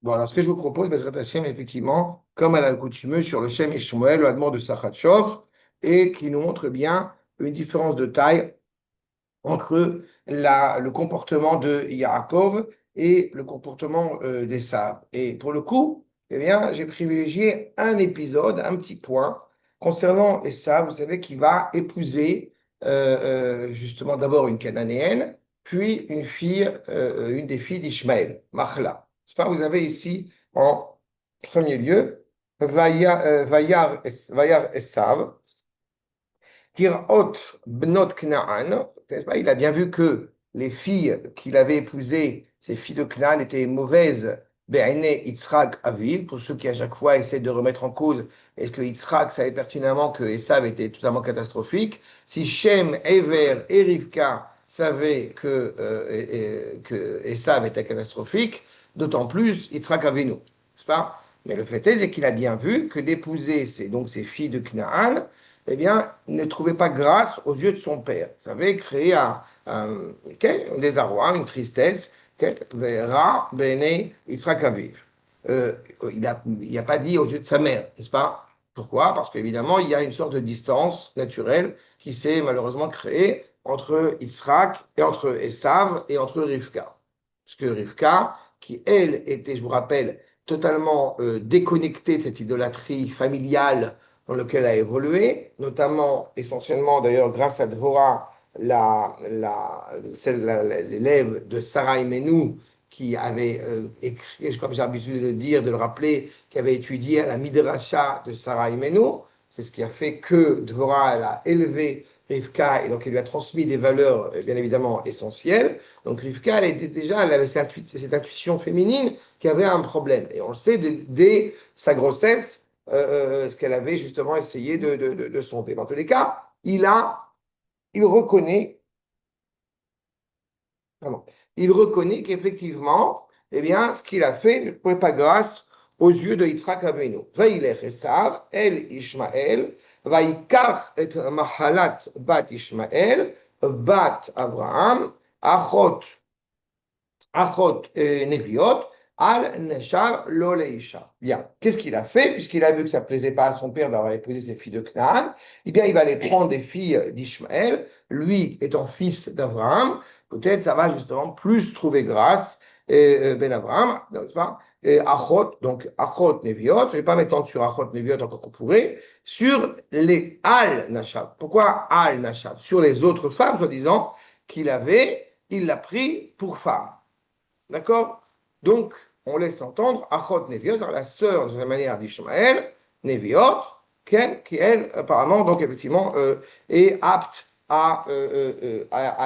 Bon, alors ce que je vous propose, Bezrat Hashem, effectivement, comme à l'accoutumée sur le Shem et Shmuel, le Hadmor de Sakhatchov, et qui nous montre bien une différence de taille entre le comportement de Yaakov et le comportement d'Esav. Et pour le coup, eh bien, j'ai privilégié un épisode, un petit point, concernant Esav, vous savez, qui va épouser justement d'abord une Cananéenne, puis une fille, une des filles d'Ishmaël, Machla. C'est pas, vous avez ici, en premier lieu, Vayar Esav, Tirot Bnot Knaan, n'est-ce pas? Il a bien vu que les filles qu'il avait épousées, ces filles de Knaan, étaient mauvaises. Be'ene Yitzhak Aviv, pour ceux qui à chaque fois essaient de remettre en cause, est-ce que Yitzhak savait pertinemment que Esav était totalement catastrophique? Si Shem, Ever et Rivka savaient que Esav était catastrophique, d'autant plus Yitzhak Avinu, n'est-ce pas? Mais le fait est qu'il a bien vu que d'épouser donc ces filles de Knaan, eh bien, il ne trouvait pas grâce aux yeux de son père. Ça avait créé un désarroi, une tristesse. Verra bene Yitzhak Aviv. Il n'a pas dit aux yeux de sa mère, n'est-ce pas? Pourquoi? Parce qu'évidemment, il y a une sorte de distance naturelle qui s'est malheureusement créée entre Yitzhak et entre Esav et entre Rivka. Parce que Rivka, qui elle était, je vous rappelle, totalement déconnectée de cette idolâtrie familiale dans lequel elle a évolué, notamment, essentiellement d'ailleurs grâce à Dvorah, l'élève de Sarah Imenu, qui avait écrit, comme j'ai l'habitude de le dire, de le rappeler, qui avait étudié à la Midrasha de Sarah Imenu. C'est ce qui a fait que Dvorah elle a élevé Rivka et donc elle lui a transmis des valeurs bien évidemment essentielles. Donc Rivka, elle avait cette intuition féminine qui avait un problème. Et on le sait dès sa grossesse, ce qu'elle avait justement essayé de sonder. Dans tous les cas, il reconnaît, pardon, il reconnaît qu'effectivement, eh bien, ce qu'il a fait ne pouvait pas grâce aux yeux de Yitzhak Avinu. Vaïlech Esav, El Ishmael, Vaïkach et Mahalat bat Ishmael, bat Abraham, Achot Neviot, Al Neshar Lo Leisha. Bien, qu'est-ce qu'il a fait? Puisqu'il a vu que ça ne plaisait pas à son père d'avoir épousé ses filles de Canaan, eh bien, il va aller prendre des filles d'Ishmaël, lui étant fils d'Abraham, peut-être ça va justement plus trouver grâce, Ben Abraham, n'est-ce pas? Et Achot, donc Achot Neviot, je ne vais pas m'étendre sur Achot Neviot encore qu'on pourrait, sur les Al Nashab. Pourquoi Al Nashab? Sur les autres femmes, soi-disant, qu'il avait, il l'a pris pour femme. D'accord? Donc, on laisse entendre Achot Neviot, la sœur de la manière d'Ishmaël, Neviot, qui elle, apparemment, donc effectivement, est apte à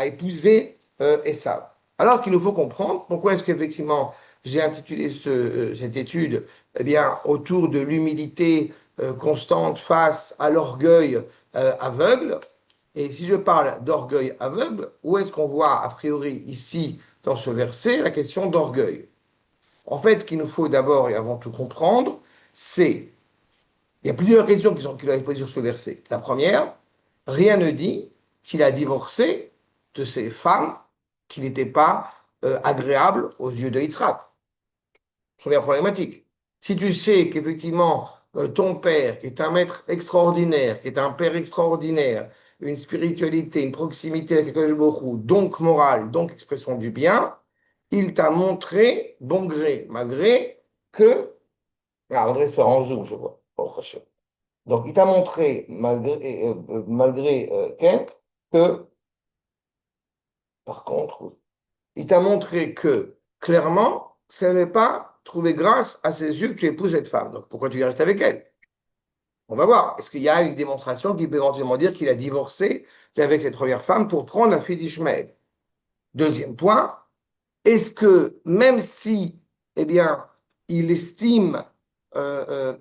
épouser Esav. Alors qu'il nous faut comprendre pourquoi est-ce qu'effectivement j'ai intitulé cette étude eh bien, autour de l'humilité constante face à l'orgueil aveugle. Et si je parle d'orgueil aveugle, où est-ce qu'on voit a priori ici dans ce verset la question d'orgueil? En fait, ce qu'il nous faut d'abord et avant tout comprendre, c'est, il y a plusieurs questions qui doivent être posées sur ce verset. La première, rien ne dit qu'il a divorcé de ces femmes qui n'étaient pas agréables aux yeux de Yitzhak. Première problématique. Si tu sais qu'effectivement, ton père, qui est un maître extraordinaire, qui est un père extraordinaire, une spiritualité, une proximité avec le Baruch, donc morale, donc expression du bien, il t'a montré, bon gré, malgré que. Ah, André sera en zoom, je vois. Donc, il t'a montré, malgré Ken, que, par contre, il t'a montré que, clairement, ce n'est pas trouvé grâce à ses yeux que tu épouses cette femme. Donc, pourquoi tu y restes avec elle? On va voir. Est-ce qu'il y a une démonstration qui peut éventuellement dire qu'il a divorcé avec cette première femme pour prendre la fille d'Ishmaël? Deuxième point, est-ce que même si, eh bien, il estime, euh, euh,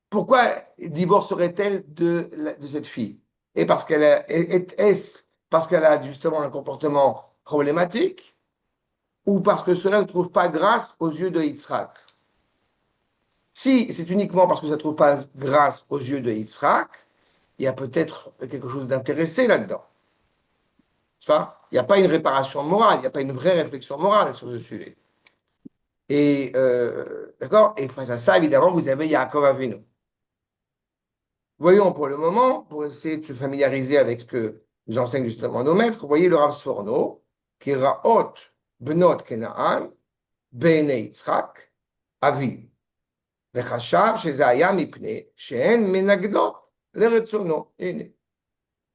pourquoi divorcerait-elle de cette fille? Et parce qu'elle est-ce parce qu'elle a justement un comportement problématique ou parce que cela ne trouve pas grâce aux yeux de Yitzhak? Si c'est uniquement parce que ça ne trouve pas grâce aux yeux de Yitzhak, il y a peut-être quelque chose d'intéressé là-dedans. Il n'y a pas une réparation morale, il n'y a pas une vraie réflexion morale sur ce sujet. Et, d'accord? Et face à ça, évidemment, vous avez Yaakov Avinu. Voyons pour le moment, pour essayer de se familiariser avec ce que nous enseignent justement nos maîtres, vous voyez le Rav Sforno, qui est Raot Bnot Kenaan, Bene Yitzhak, Avi. וחשב שזה היה מפני שהן מנגדות לרצונו. הנה.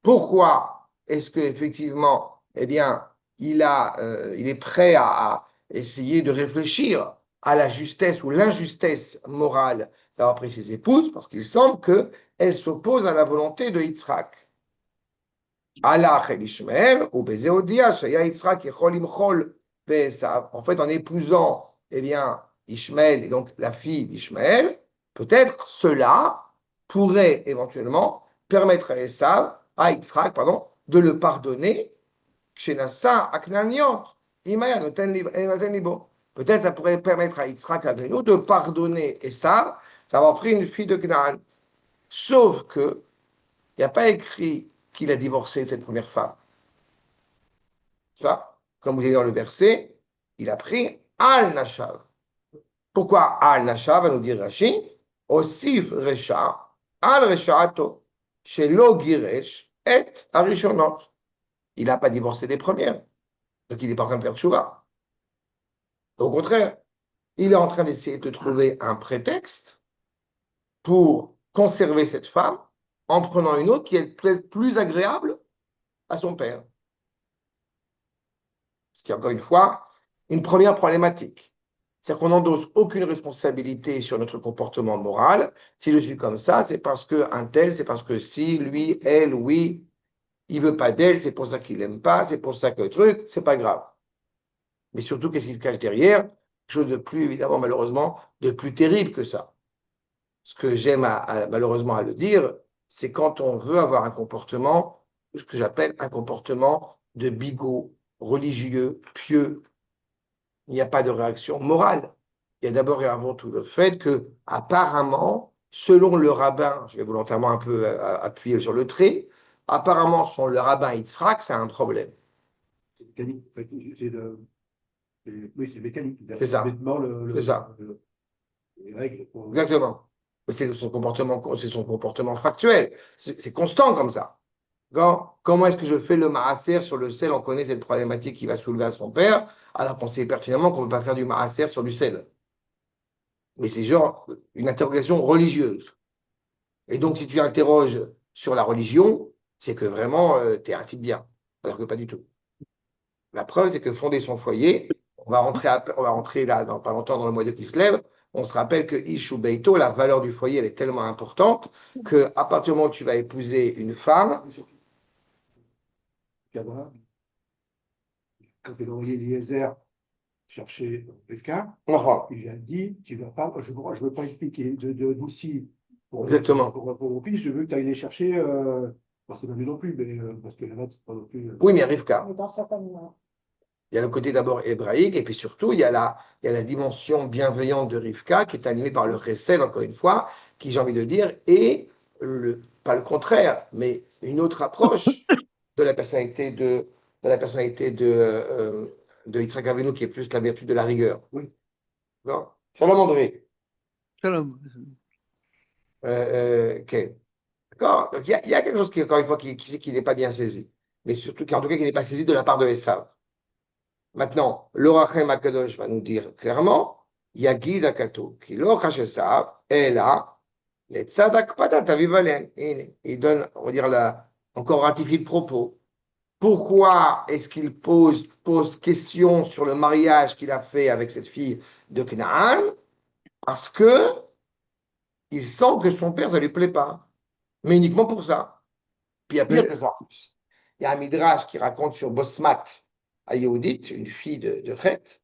Pourquoi est-ce qu'effectivement, eh bien, il est prêt à essayer de réfléchir à la justesse ou l'injustice morale d'avoir pris ses épouses? Parce qu'il semble qu'elles s'opposent à la volonté de Yitzhak. Allah el Ishmael, ou Bézéodia, Shaya Yitzhak, Yechol Imchol, en fait, en épousant, eh bien, Ishmael, et donc la fille d'Ishmael, peut-être cela pourrait éventuellement permettre à Esav, à Yitzhak, pardon, de le pardonner, Kshenassa Aknaniot, Imaya Noten Libo. Peut-être ça pourrait permettre à Yitzhak Avenu de pardonner Esav d'avoir pris une fille de Canaan. Sauf que, il n'y a pas écrit qu'il a divorcé de cette première femme. Ça, comme vous allez dans le verset, il a pris Al-Nashav. Pourquoi Al-Nashav, va nous dire Rashi, Osif Resha, Al-Resha'ato, Shelo Giresh, et Arishonot. Il n'a pas divorcé des premières, donc il n'est pas en train de faire tchouva. Au contraire, il est en train d'essayer de trouver un prétexte pour conserver cette femme en prenant une autre qui est peut-être plus agréable à son père. Ce qui est encore une fois une première problématique. C'est-à-dire qu'on n'endosse aucune responsabilité sur notre comportement moral. Si je suis comme ça, c'est parce qu'un tel, c'est parce que si, lui, elle, oui, il veut pas d'elle, c'est pour ça qu'il l'aime pas, c'est pour ça que le truc, c'est pas grave. Mais surtout, qu'est-ce qui se cache derrière? Quelque chose de plus, évidemment, malheureusement, de plus terrible que ça. Ce que j'aime malheureusement à le dire, c'est quand on veut avoir un comportement, ce que j'appelle un comportement de bigot, religieux, pieux. Il n'y a pas de réaction morale. Il y a d'abord et avant tout le fait que, apparemment, selon le rabbin, je vais volontairement un peu appuyer sur le trait, apparemment, selon le rabbin Yitzhak, c'est un problème. C'est mécanique. En fait, oui, c'est mécanique. C'est ça. Bêtement, C'est ça. les règles. Exactement. C'est son comportement factuel. C'est constant comme ça. Comment est-ce que je fais le maaser sur le sel? On connaît cette problématique qui va soulever à son père, alors qu'on sait pertinemment qu'on ne peut pas faire du maaser sur du sel. Mais c'est genre une interrogation religieuse. Et donc, si tu interroges sur la religion, c'est que vraiment, tu es un type bien. Alors que pas du tout. La preuve, c'est que fonder son foyer, on va rentrer là, dans pas longtemps, dans le mois de Kislev, on se rappelle que Ishu Beito, la valeur du foyer, elle est tellement importante qu'à partir du moment où tu vas épouser une femme, Quand il a envoyé Eliezer chercher Rivka, enfin, il lui a dit, tu vas pas, je ne veux pas une fille d'ici exactement. pour mon fils, je veux que tu ailles les chercher, parce que pas lui non plus, mais parce que là, c'est pas non plus. Oui, mais Rivka, Mais dans sa famille, hein. il y a le côté d'abord hébraïque, et puis surtout, il y a la dimension bienveillante de Rivka, qui est animée par le chesed, encore une fois, qui, j'ai envie de dire, est pas le contraire, mais une autre approche de la personnalité de Yitzhak Avinu, qui est plus la vertu de la rigueur. Oui. D'accord. Shalom André. Shalom. Ok. D'accord. Donc, il y a quelque chose qui, encore une fois, qui n'est pas bien saisi, mais surtout, en tout cas, qui n'est pas saisi de la part de Esav. Maintenant, l'Orachem Akadosh va nous dire clairement, Yagid Akato, qui l'Orachesav est là, les Tzadak Patat Avivalen. Il donne, on va dire, encore ratifie le propos. Pourquoi est-ce qu'il pose question sur le mariage qu'il a fait avec cette fille de Canaan? Parce que il sent que son père, ça ne lui plaît pas. Mais uniquement pour ça. Puis il y a pire Mais que ça en plus. Il y a un midrash qui raconte sur Bosmat à Yehudit, une fille de Chet.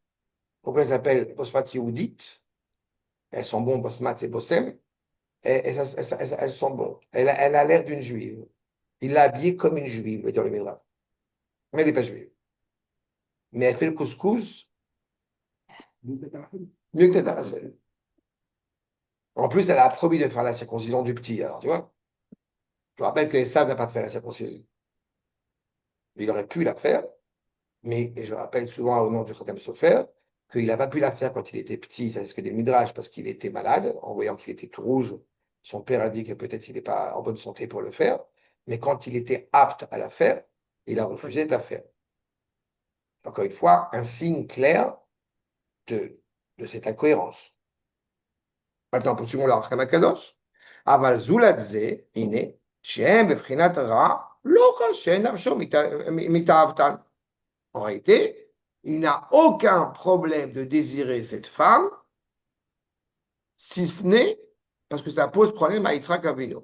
Pourquoi elle s'appelle Bosmat Yehudit? Elles sont bonnes, Bosmat et Bossem. Elles sont bonnes. Elle a l'air d'une juive. Il l'a habillée comme une juive, va dire le midrash. Mais elle n'est pas juive. Mais elle fait le couscous mieux que Tata Rachel. En plus, elle a promis de faire la circoncision du petit. Alors, tu vois, je rappelle que Esav n'a pas fait la circoncision. Il aurait pu la faire, mais et je rappelle souvent au nom du Khatam Sofer qu'il n'a pas pu la faire quand il était petit, ça c'est ce que des Midrash, parce qu'il était malade, en voyant qu'il était tout rouge. Son père a dit que peut-être il n'est pas en bonne santé pour le faire, mais quand il était apte à la faire, il a refusé de la faire. Encore une fois, un signe clair de, de cette incohérence. Maintenant, poursuivons la Racham Akadosh. Aval zuladze, ine, shem bevchinat ra, locha shen nafsho mitavtan. En réalité, il n'a aucun problème de désirer cette femme, si ce n'est parce que ça pose problème à Yitzhak Avinu.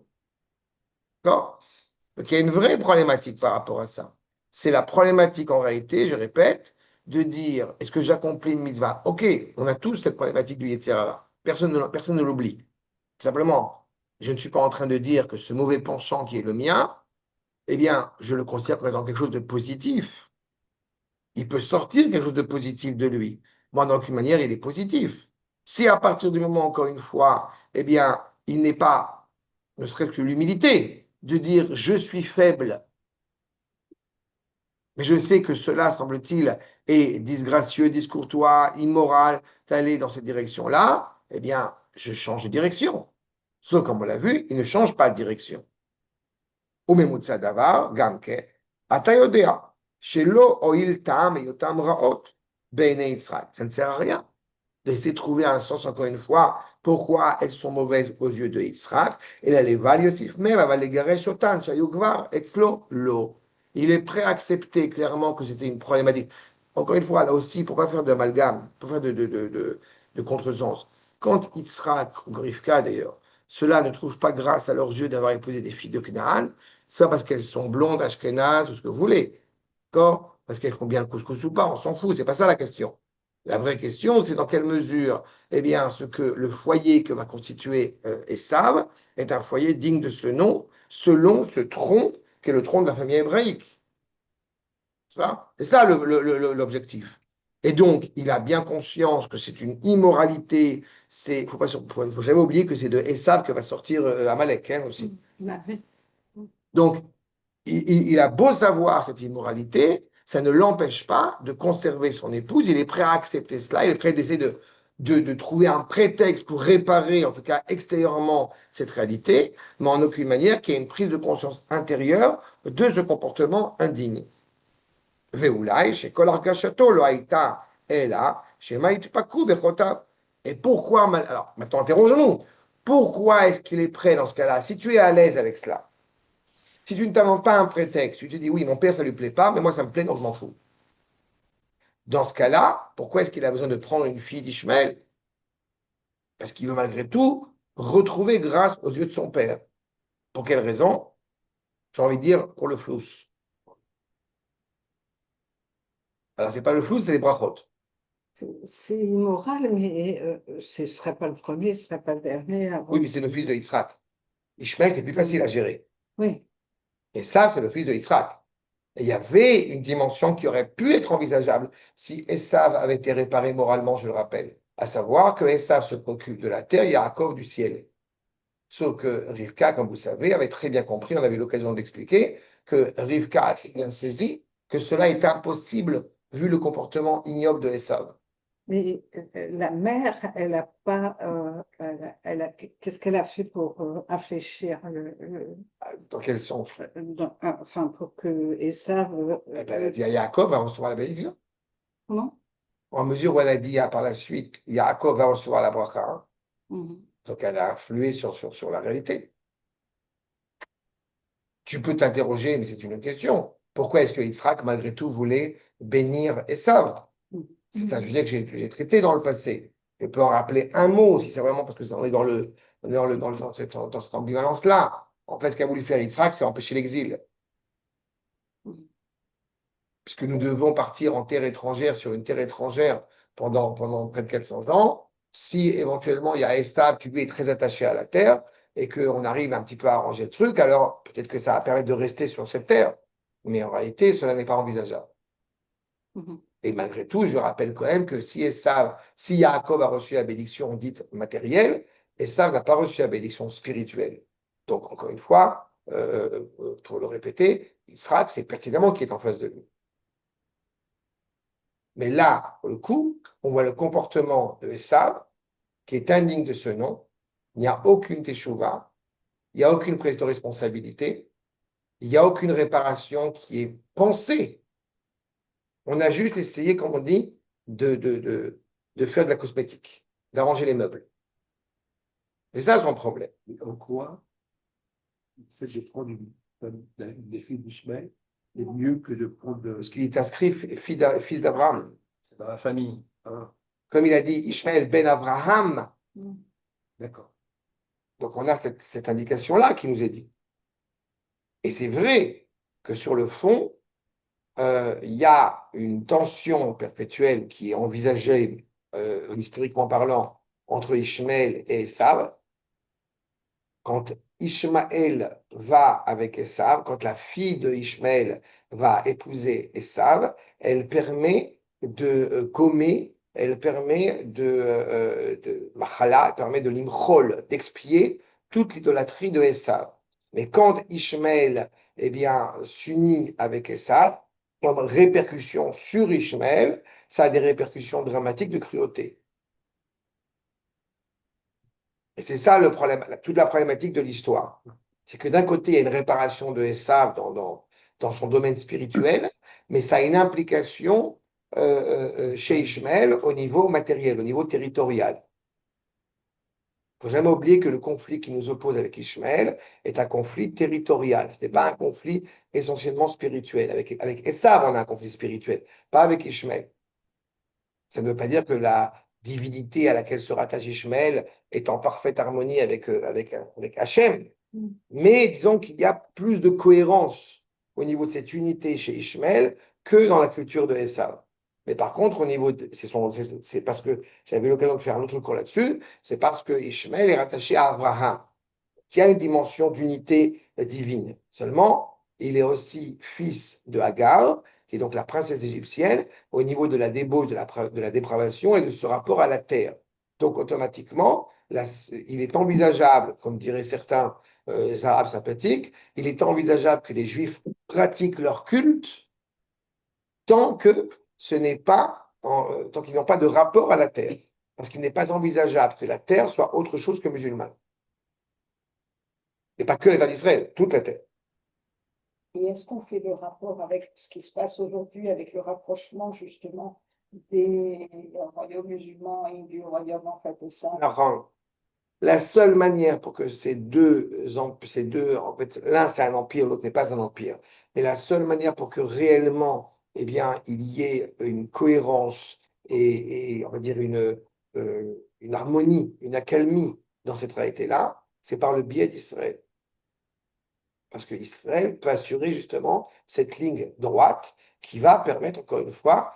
D'accord? Donc il y a une vraie problématique par rapport à ça. C'est la problématique en réalité, je répète, de dire est-ce que j'accomplis une mitzvah? Ok, on a tous cette problématique du Yetzer Hara. Personne ne l'oublie. Simplement, je ne suis pas en train de dire que ce mauvais penchant qui est le mien, eh bien, je le considère comme étant quelque chose de positif. Il peut sortir quelque chose de positif de lui. Moi, d'aucune manière, il est positif. Si à partir du moment, encore une fois, eh bien, il n'est pas, ne serait-ce que l'humilité, de dire je suis faible, mais je sais que cela, semble-t-il, est disgracieux, discourtois, immoral, d'aller dans cette direction-là, eh bien, je change de direction. Sauf comme on l'a vu, il ne change pas de direction. וממוצע דבר, גם כן, אתה יודע שלא הועיל טעם היותם רעות בעיני יצחק. Ça ne sert à rien d'essayer de trouver un sens, encore une fois, pourquoi elles sont mauvaises aux yeux de Yitzhak. Et là, les val Yosif Mer, va les garer Shotan, Shayugvar, Etzlo, Lo. Il est prêt à accepter clairement que c'était une problématique. Encore une fois, là aussi, pour ne pas faire d'amalgame, pour faire de contresens. Quand Yitzhak, ou Rivka d'ailleurs, cela ne trouve pas grâce à leurs yeux d'avoir épousé des filles de Canaan, soit parce qu'elles sont blondes, ashkénazes, tout ce que vous voulez. D'accord? Parce qu'elles font bien le couscous ou pas, on s'en fout, c'est pas ça la question. La vraie question, c'est dans quelle mesure, eh bien, ce que le foyer que va constituer Esav est un foyer digne de ce nom, selon ce tronc qui est le tronc de la famille hébraïque. C'est ça l'objectif. Et donc, il a bien conscience que c'est une immoralité. Il ne faut jamais oublier que c'est de Esav que va sortir Amalek hein, aussi. Donc, il a beau savoir cette immoralité, ça ne l'empêche pas de conserver son épouse. Il est prêt à accepter cela. Il est prêt d'essayer de trouver un prétexte pour réparer, en tout cas extérieurement, cette réalité, mais en aucune manière qu'il y ait une prise de conscience intérieure de ce comportement indigne. Veoulai, chez Kolargachato, lo haïta, ela, chez Maïtpakou, Bechota. Et pourquoi, alors maintenant interrogeons-nous, pourquoi est-ce qu'il est prêt dans ce cas-là, si tu es à l'aise avec cela? Si tu ne t'inventes pas un prétexte, tu te dis oui, mon père, ça ne lui plaît pas, mais moi, ça me plaît, donc je m'en fous. Dans ce cas-là, pourquoi est-ce qu'il a besoin de prendre une fille d'Ishmaël? Parce qu'il veut malgré tout retrouver grâce aux yeux de son père. Pour quelle raison? J'ai envie de dire pour le flous. Alors, ce n'est pas le flous, c'est les brachot. C'est immoral, mais ce ne serait pas le premier, ce ne serait pas le dernier avant. Oui, mais c'est le fils de Yitzhak. Ishmaël, c'est plus facile à gérer. Oui. Et ça, c'est le fils de Yitzhak. Et il y avait une dimension qui aurait pu être envisageable si Esav avait été réparé moralement, je le rappelle. À savoir que Esav se préoccupe de la terre, Yaakov du ciel. Sauf que Rivka, comme vous savez, avait très bien compris, on avait eu l'occasion d'expliquer, que Rivka a très bien saisi que cela est impossible vu le comportement ignoble de Esav. Mais la mère, elle n'a pas. Qu'est-ce qu'elle a fait pour infléchir Dans quel sens? enfin, pour que Esav. Eh ben, elle a dit à Yaakov va recevoir la bénédiction. Comment? En mesure où elle a dit par la suite, Yaakov va recevoir la bracha, hein. Mhm. Donc elle a influé sur la réalité. Tu peux t'interroger, mais c'est une autre question. Pourquoi est-ce que Yitzhak, malgré tout, voulait bénir Esav? C'est un sujet que j'ai traité dans le passé. Je peux en rappeler un mot, si c'est vraiment parce que on est dans cette ambivalence-là. En fait, ce qu'a voulu faire Yitzhak, c'est empêcher l'exil. Puisque nous devons partir en terre étrangère, sur une terre étrangère, pendant près de 400 ans. Si éventuellement il y a Esav qui lui est très attaché à la terre et qu'on arrive un petit peu à arranger le truc, alors peut-être que ça va permettre de rester sur cette terre. Mais en réalité, cela n'est pas envisageable. Mhm. Et malgré tout, je rappelle quand même que si Yaakov a reçu la bénédiction dite matérielle, Esav n'a pas reçu la bénédiction spirituelle. Donc, encore une fois, pour le répéter, Yitzhak, c'est pertinemment qui est en face de lui. Mais là, pour le coup, on voit le comportement de Esav, qui est indigne de ce nom. Il n'y a aucune teshuva, il n'y a aucune prise de responsabilité, il n'y a aucune réparation qui est pensée. On a juste essayé, comme on dit, de faire de la cosmétique, d'arranger les meubles. C'est ça son problème. Et en quoi le fait de prendre des filles d'Ishmaël est mieux que de prendre. Parce qu'il est inscrit fils d'Abraham. C'est dans la famille. Hein. Comme il a dit, Ishmael ben Abraham. D'accord. Donc on a cette indication-là qui nous est dit. Et c'est vrai que sur le fond, il y a une tension perpétuelle qui est envisagée, historiquement parlant, entre Ishmael et Esav. Quand Ishmael va avec Esav, quand la fille de Ishmael va épouser Esav, elle permet de gommer, elle permet de machala, elle permet de limchol, d'expier toute l'idolâtrie de Esav. Mais quand Ishmael eh bien, s'unit avec Esav, comme répercussion sur Ishmael, ça a des répercussions dramatiques de cruauté. Et c'est ça le problème, toute la problématique de l'histoire. C'est que d'un côté, il y a une réparation de Esav dans son domaine spirituel, mais ça a une implication chez Ishmael au niveau matériel, au niveau territorial. Il ne faut jamais oublier que le conflit qui nous oppose avec Ishmael est un conflit territorial. Ce n'est pas un conflit essentiellement spirituel. Avec Esav, on a un conflit spirituel, pas avec Ishmael. Ça ne veut pas dire que la divinité à laquelle se rattache Ishmael est en parfaite harmonie avec Hachem. Mais disons qu'il y a plus de cohérence au niveau de cette unité chez Ishmael que dans la culture de Esav. Mais par contre, au niveau c'est parce que j'avais l'occasion de faire un autre cours là-dessus, c'est parce que Ishmael est rattaché à Abraham, qui a une dimension d'unité divine. Seulement, il est aussi fils de Hagar, qui est donc la princesse égyptienne, au niveau de la débauche, de la dépravation et de ce rapport à la terre. Donc, automatiquement, il est envisageable, comme diraient certains arabes sympathiques, il est envisageable que les juifs pratiquent leur culte tant que ce n'est pas, tant qu'ils n'ont pas de rapport à la terre. Parce qu'il n'est pas envisageable que la terre soit autre chose que musulmane. Et pas que l'État d'Israël, toute la terre. Et est-ce qu'on fait le rapport avec ce qui se passe aujourd'hui, avec le rapprochement justement des royaumes musulmans et du royaume en fait ça? Alors, la seule manière pour que en fait, l'un c'est un empire, l'autre n'est pas un empire, mais la seule manière pour que réellement, eh bien, il y ait une cohérence et on va dire une harmonie, une accalmie dans cette réalité-là, c'est par le biais d'Israël. Parce que Israël peut assurer justement cette ligne droite qui va permettre, encore une fois,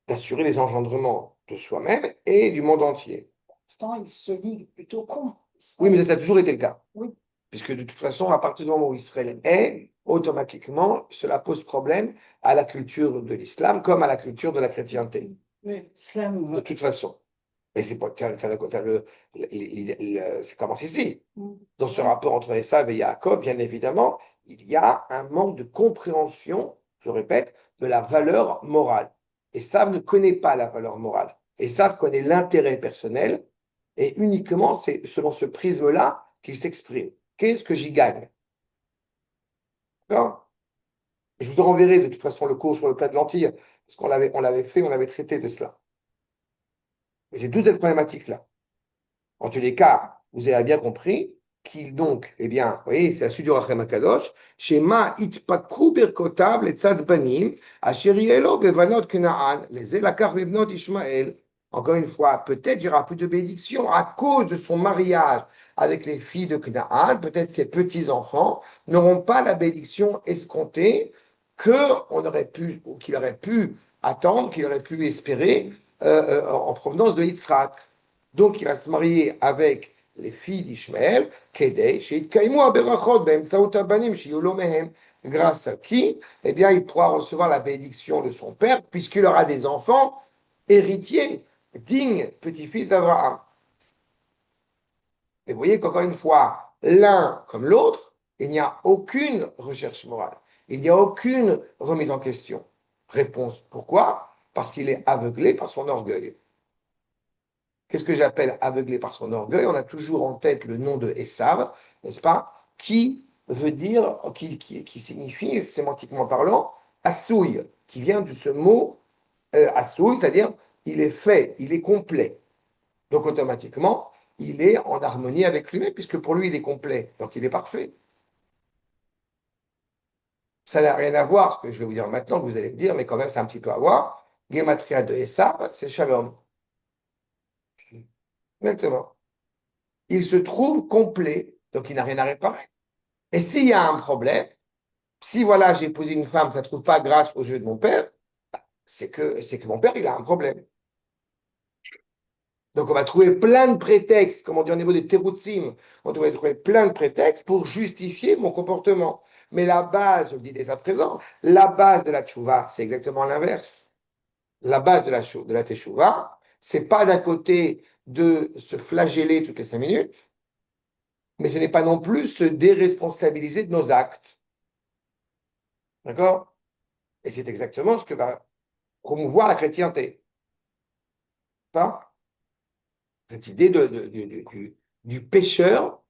d'assurer les engendrements de soi-même et du monde entier. Pour l'instant, ils se liguent plutôt contre Oui, mais Israël. ça a toujours été le cas. Oui. Puisque de toute façon, à partir du moment où Israël est, automatiquement, cela pose problème à la culture de l'islam comme à la culture de la chrétienté. Mais l'islam De toute façon. Et c'est pas, ça commence ici. Dans ce rapport entre Esav et Yaakov, bien évidemment, il y a un manque de compréhension, je répète, de la valeur morale. Esav ne connaît pas la valeur morale. Esav connaît l'intérêt personnel et uniquement c'est selon ce prisme-là qu'il s'exprime. Qu'est-ce que j'y gagne? D'accord? Je vous renverrai de toute façon le cours sur le plat de lentilles, parce qu'on l'avait traité de cela. Et c'est toute cette problématique-là. En tous les cas, vous avez bien compris qu'il donc, eh bien, vous voyez, c'est la suite du Rachem Akadosh, Shema itpaku birkotav letzad banim, asher yelo bevanot Kenaan, les elakar bebnot Ishmael. Encore une fois, peut-être il n'y aura plus de bénédiction à cause de son mariage avec les filles de Canaan. Peut-être ses petits-enfants n'auront pas la bénédiction escomptée qu'il aurait pu attendre, qu'il aurait pu espérer en provenance de Yitzhak. Donc, il va se marier avec les filles d'Ishmaël, grâce à qui, eh bien, il pourra recevoir la bénédiction de son père, puisqu'il aura des enfants héritiers, dignes, petits-fils d'Abraham. Et vous voyez qu'encore une fois, l'un comme l'autre, il n'y a aucune recherche morale, il n'y a aucune remise en question. Réponse, pourquoi? parce qu'il est aveuglé par son orgueil. Qu'est-ce que j'appelle aveuglé par son orgueil? On a toujours en tête le nom de Esav, n'est-ce pas? Qui veut dire, qui signifie, sémantiquement parlant, assouille, qui vient de ce mot assouille, c'est-à-dire il est fait, il est complet. Donc automatiquement, il est en harmonie avec lui-même, puisque pour lui, il est complet, donc il est parfait. Ça n'a rien à voir, ce que je vais vous dire maintenant, que vous allez me dire, mais quand même, c'est un petit peu à voir. Gematria de Esav, c'est Shalom. Exactement. Il se trouve complet, donc il n'a rien à réparer. Et s'il y a un problème, si voilà, j'ai épousé une femme, ça ne trouve pas grâce au jeu de mon père, c'est que mon père, il a un problème. Donc on va trouver plein de prétextes, comme on dit au niveau des teroutsim, on va trouver plein de prétextes pour justifier mon comportement. Mais la base, je le dis dès à présent, la base de la tchouva, c'est exactement l'inverse. La base de la teshuva, c'est pas d'un côté de se flageller toutes les 5 minutes, mais ce n'est pas non plus se déresponsabiliser de nos actes. D'accord? Et c'est exactement ce que va promouvoir la chrétienté. Pas? Cette idée du pécheur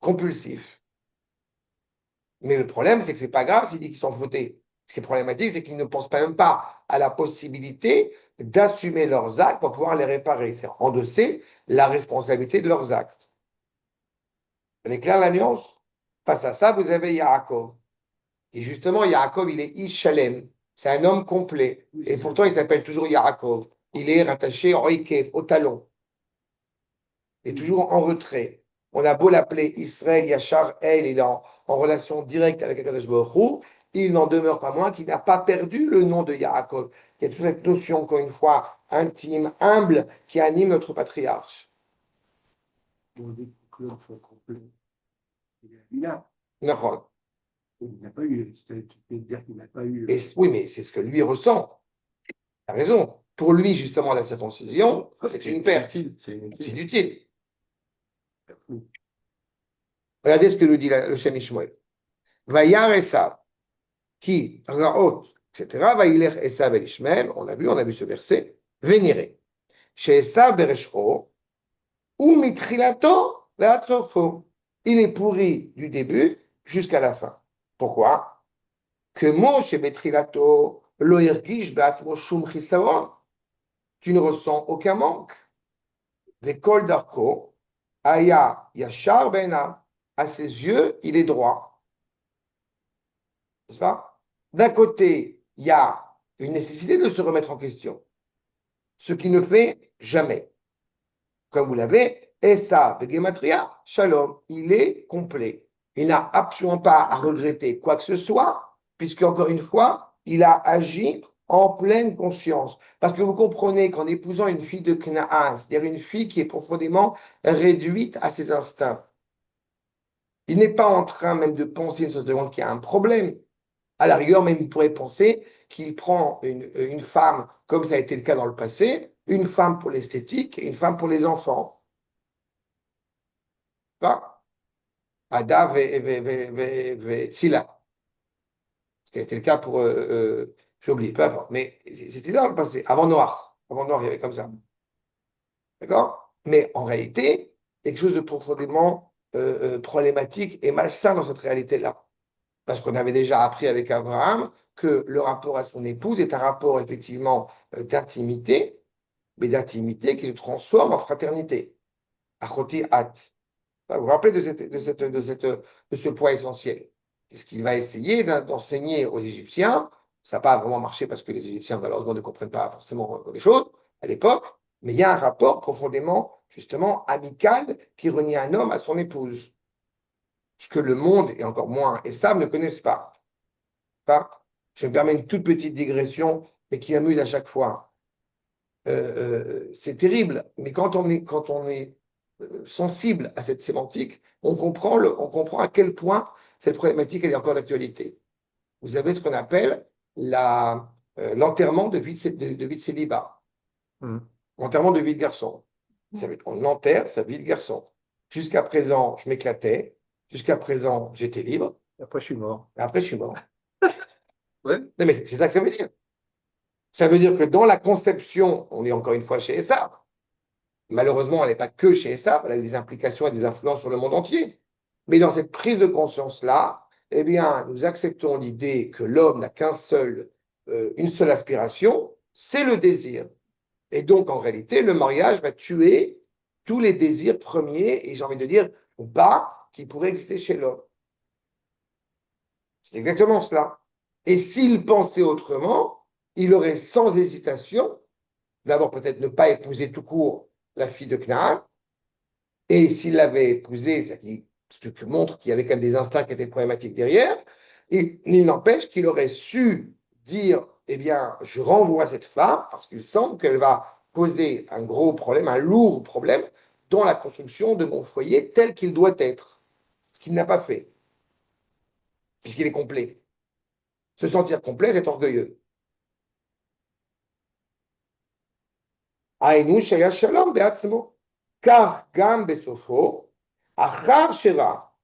compulsif. Mais le problème, c'est que c'est pas grave s'il dit qu'ils sont fautés. Ce qui est problématique, c'est qu'ils ne pensent même pas à la possibilité d'assumer leurs actes pour pouvoir les réparer, c'est-à-dire endosser la responsabilité de leurs actes. Elle est claire la nuance? Face à ça, vous avez Yaakov. Et justement, Yaakov, il est Ishalem. C'est un homme complet. Et pourtant, il s'appelle toujours Yaakov. Il est rattaché au Oikev, au talon. Il est toujours en retrait. On a beau l'appeler Israël, Yachar, El, il est en relation directe avec Akadosh Baruch Hu, il n'en demeure pas moins qu'il n'a pas perdu le nom de Yaakov. Il y a toute cette notion, encore une fois, intime, humble, qui anime notre patriarche. On dit que l'homme soit complet. Il a. Nahon. Il n'a pas eu. Tu peux dire qu'il n'a pas eu. Et oui, mais c'est ce que lui ressent. Tu as raison. Pour lui, justement, la circoncision, c'est une perte. C'est C'est inutile. inutile. Regardez ce que nous dit le Shem Ishmael. Vayar Esav, qui, Raot, etc. Vaïler Esav el Ishmael, on a vu ce verset, vénéré. Chez Esav Beresho, ou Mitrilato, Veatsofo. Il est pourri du début jusqu'à la fin. Pourquoi? Que Moshe Betrilato, lo irgish be'atzmo shum chisaron. Tu ne ressens aucun manque. Vekol darko, aya yashar bena. À ses yeux, il est droit. N'est-ce pas? D'un côté, il y a une nécessité de se remettre en question, ce qui ne fait jamais. Comme vous l'avez, Essa, Begematria, Shalom, il est complet. Il n'a absolument pas à regretter quoi que ce soit, puisque, encore une fois, il a agi en pleine conscience. Parce que vous comprenez qu'en épousant une fille de Canaan, c'est-à-dire une fille qui est profondément réduite à ses instincts, il n'est pas en train même de penser une seconde qu'il y a un problème. À la rigueur, même il pourrait penser qu'il prend une femme, comme ça a été le cas dans le passé, une femme pour l'esthétique et une femme pour les enfants. Pas Ada et Tzila. Ce qui a été le cas pour. J'ai oublié, peu importe. Mais c'était dans le passé, avant Noir. Avant Noir, il y avait comme ça. D'accord? Mais en réalité, il y a quelque chose de profondément problématique et malsain dans cette réalité-là. Parce qu'on avait déjà appris avec Abraham que le rapport à son épouse est un rapport effectivement d'intimité, mais d'intimité qui se transforme en fraternité. Achoti at. Vous vous rappelez de ce point essentiel. C'est ce qu'il va essayer d'enseigner aux Égyptiens. Ça n'a pas vraiment marché parce que les Égyptiens, malheureusement, ne comprennent pas forcément les choses à l'époque, mais il y a un rapport profondément, justement, amical qui renie un homme à son épouse. Ce que le monde, et encore moins Esav, ne connaissent pas. Je me permets une toute petite digression, mais qui m'amuse à chaque fois. C'est terrible, mais quand on est sensible à cette sémantique, on comprend à quel point cette problématique elle est encore d'actualité. Vous avez ce qu'on appelle l'enterrement de vie de célibat, l'enterrement de vie de garçon. On enterre sa vie de garçon. Jusqu'à présent, je m'éclatais. Jusqu'à présent, j'étais libre. Après, je suis mort. Et après, je suis mort. Ouais. Non, mais c'est ça que ça veut dire. Ça veut dire que dans la conception, on est encore une fois chez Esav. Malheureusement, elle n'est pas que chez Esav, elle a des implications et des influences sur le monde entier. Mais dans cette prise de conscience-là, eh bien, nous acceptons l'idée que l'homme n'a une seule aspiration, c'est le désir. Et donc, en réalité, le mariage va tuer tous les désirs premiers, et j'ai envie de dire, bas, qui pourraient exister chez l'homme. C'est exactement cela. Et s'il pensait autrement, il aurait sans hésitation, d'abord peut-être ne pas épouser tout court la fille de Canaan, et s'il l'avait épousée, ce qui montre qu'il y avait quand même des instincts qui étaient problématiques derrière, et il n'empêche qu'il aurait su dire, eh bien, je renvoie cette femme, parce qu'il semble qu'elle va poser un gros problème, un lourd problème, dans la construction de mon foyer tel qu'il doit être, ce qu'il n'a pas fait, puisqu'il est complet. Se sentir complet, c'est orgueilleux. היינו שהיה שלום בעצמו. car gam besofo, achar shera,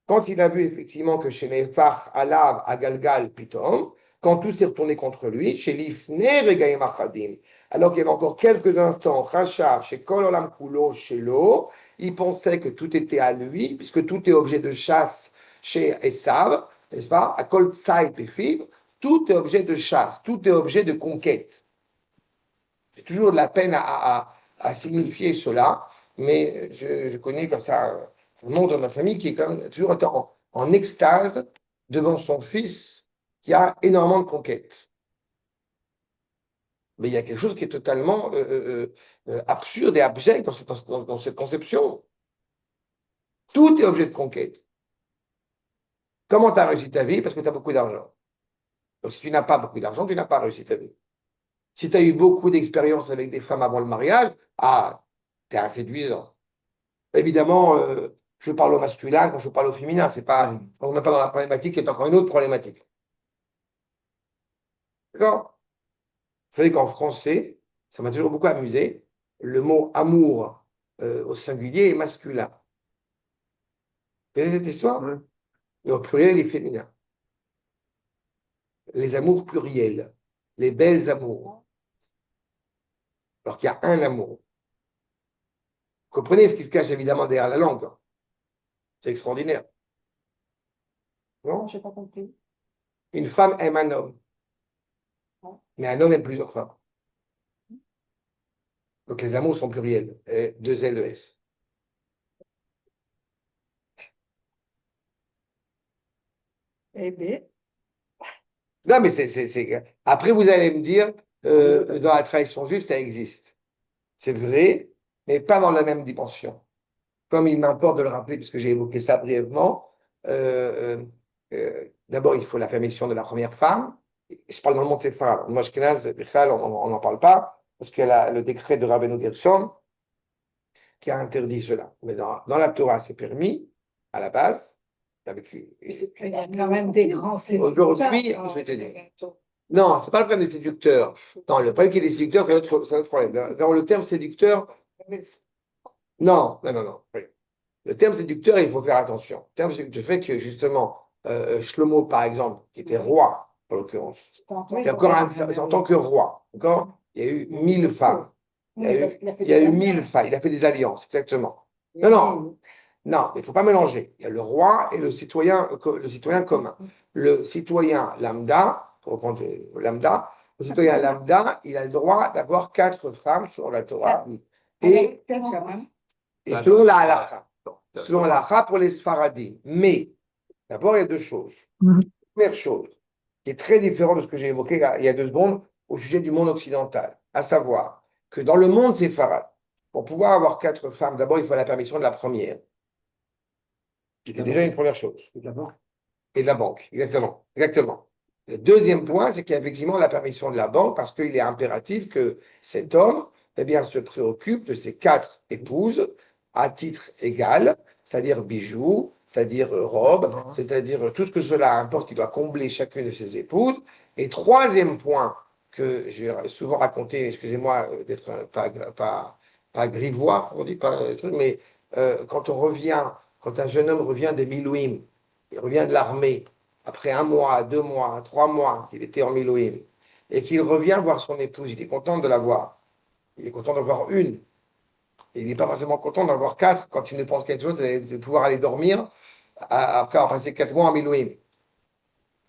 quand il a vu effectivement que chez Nefach, Alav, Agalgal, Pitom, quand tout s'est retourné contre lui, chez Lifne Regaim Achadim, alors qu'il y avait encore quelques instants, Rachav, chez Kol Olam Kulo, chez Lo, il pensait que tout était à lui, puisque tout est objet de chasse chez Esav, n'est-ce pas? À Kol Tsai Pefiv, tout est objet de chasse, tout est objet de conquête. J'ai toujours de la peine à signifier cela, mais je connais comme ça un membre de ma famille qui est quand même toujours en extase devant son fils qui a énormément de conquêtes. Mais il y a quelque chose qui est totalement absurde et abject dans cette conception. Tout est objet de conquête. Comment tu as réussi ta vie? Parce que tu as beaucoup d'argent. Donc si tu n'as pas beaucoup d'argent, tu n'as pas réussi ta vie. Si tu as eu beaucoup d'expérience avec des femmes avant le mariage, tu es un séduisant. Évidemment, je parle au masculin quand je parle au féminin. C'est pas, on n'est pas dans la problématique qui est encore une autre problématique. D'accord? Vous savez qu'en français, ça m'a toujours beaucoup amusé, le mot amour au singulier est masculin. Vous connaissez cette histoire? Ouais. Et au pluriel, il est féminin. Les amours pluriels, les belles amours. Alors qu'il y a un amour. Vous comprenez ce qui se cache évidemment derrière la langue. C'est extraordinaire. Non? Je n'ai pas compris. Une femme aime un homme. Mais un homme aime plusieurs femmes. Donc les amours sont pluriels. Deux L-E-S. Eh bien, Non, mais après, vous allez me dire, dans la tradition juive, ça existe. C'est vrai, mais pas dans la même dimension. Comme il m'importe de le rappeler, puisque j'ai évoqué ça brièvement, d'abord, il faut la permission de la première femme. Je parle dans le monde séfarade. Moi, Ashkenaz, on n'en parle pas, parce qu'il y a le décret de Rabbeinu Gershon qui a interdit cela. Mais dans la Torah, c'est permis, à la base, avec il y a quand même des grands aujourd'hui, je vais te dire. Non, c'est pas le problème des séducteurs. Non, le problème qu'il y ait des séducteurs, c'est notre problème. Dans le terme séducteur, non. Oui. Le terme séducteur, il faut faire attention. Le terme séducteur fait que justement, Shlomo, par exemple, qui était roi, en l'occurrence, c'est encore c'est en tant que roi. D'accord? Il y a eu 1000 femmes. Il y a eu 1000 femmes. Il a fait des alliances, exactement. Non, mais il ne faut pas mélanger. Il y a le roi et le citoyen commun. Le citoyen lambda, pour reprendre lambda, le citoyen lambda, il a le droit d'avoir 4 femmes sur la Torah. Et selon la halakha. Selon la halakha pour les Sfaradim. Mais, d'abord, il y a deux choses. Première chose, qui est très différente de ce que j'ai évoqué il y a 2 secondes au sujet du monde occidental, à savoir que dans le monde séfarade, pour pouvoir avoir 4 femmes, d'abord, il faut la permission de la première. C'est déjà une première chose. Et de la banque. Et de la banque, exactement. Exactement. Le deuxième point, c'est qu'il y a effectivement la permission de la banque parce qu'il est impératif que cet homme eh bien, se préoccupe de ses 4 épouses à titre égal, c'est-à-dire bijoux, c'est-à-dire robes, c'est-à-dire tout ce que cela importe qu'il doit combler chacune de ses épouses. Et troisième point que j'ai souvent raconté, excusez-moi d'être pas grivois, on dit pas, mais quand un jeune homme revient des Milouim, il revient de l'armée, après 1 mois, 2 mois, 3 mois qu'il était en Milouim, et qu'il revient voir son épouse, il est content de la voir. Il est content d'en voir une. Et il n'est pas forcément content d'en voir quatre quand il ne pense qu'à une chose, c'est de pouvoir aller dormir après avoir passé 4 mois en Milouim.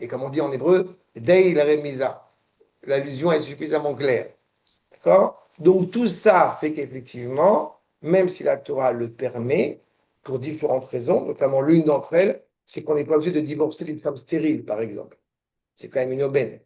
Et comme on dit en hébreu, Dei la remisa. L'allusion est suffisamment claire. D'accord? Donc tout ça fait qu'effectivement, même si la Torah le permet, pour différentes raisons, notamment l'une d'entre elles, c'est qu'on n'est pas obligé de divorcer d'une femme stérile, par exemple. C'est quand même une aubaine.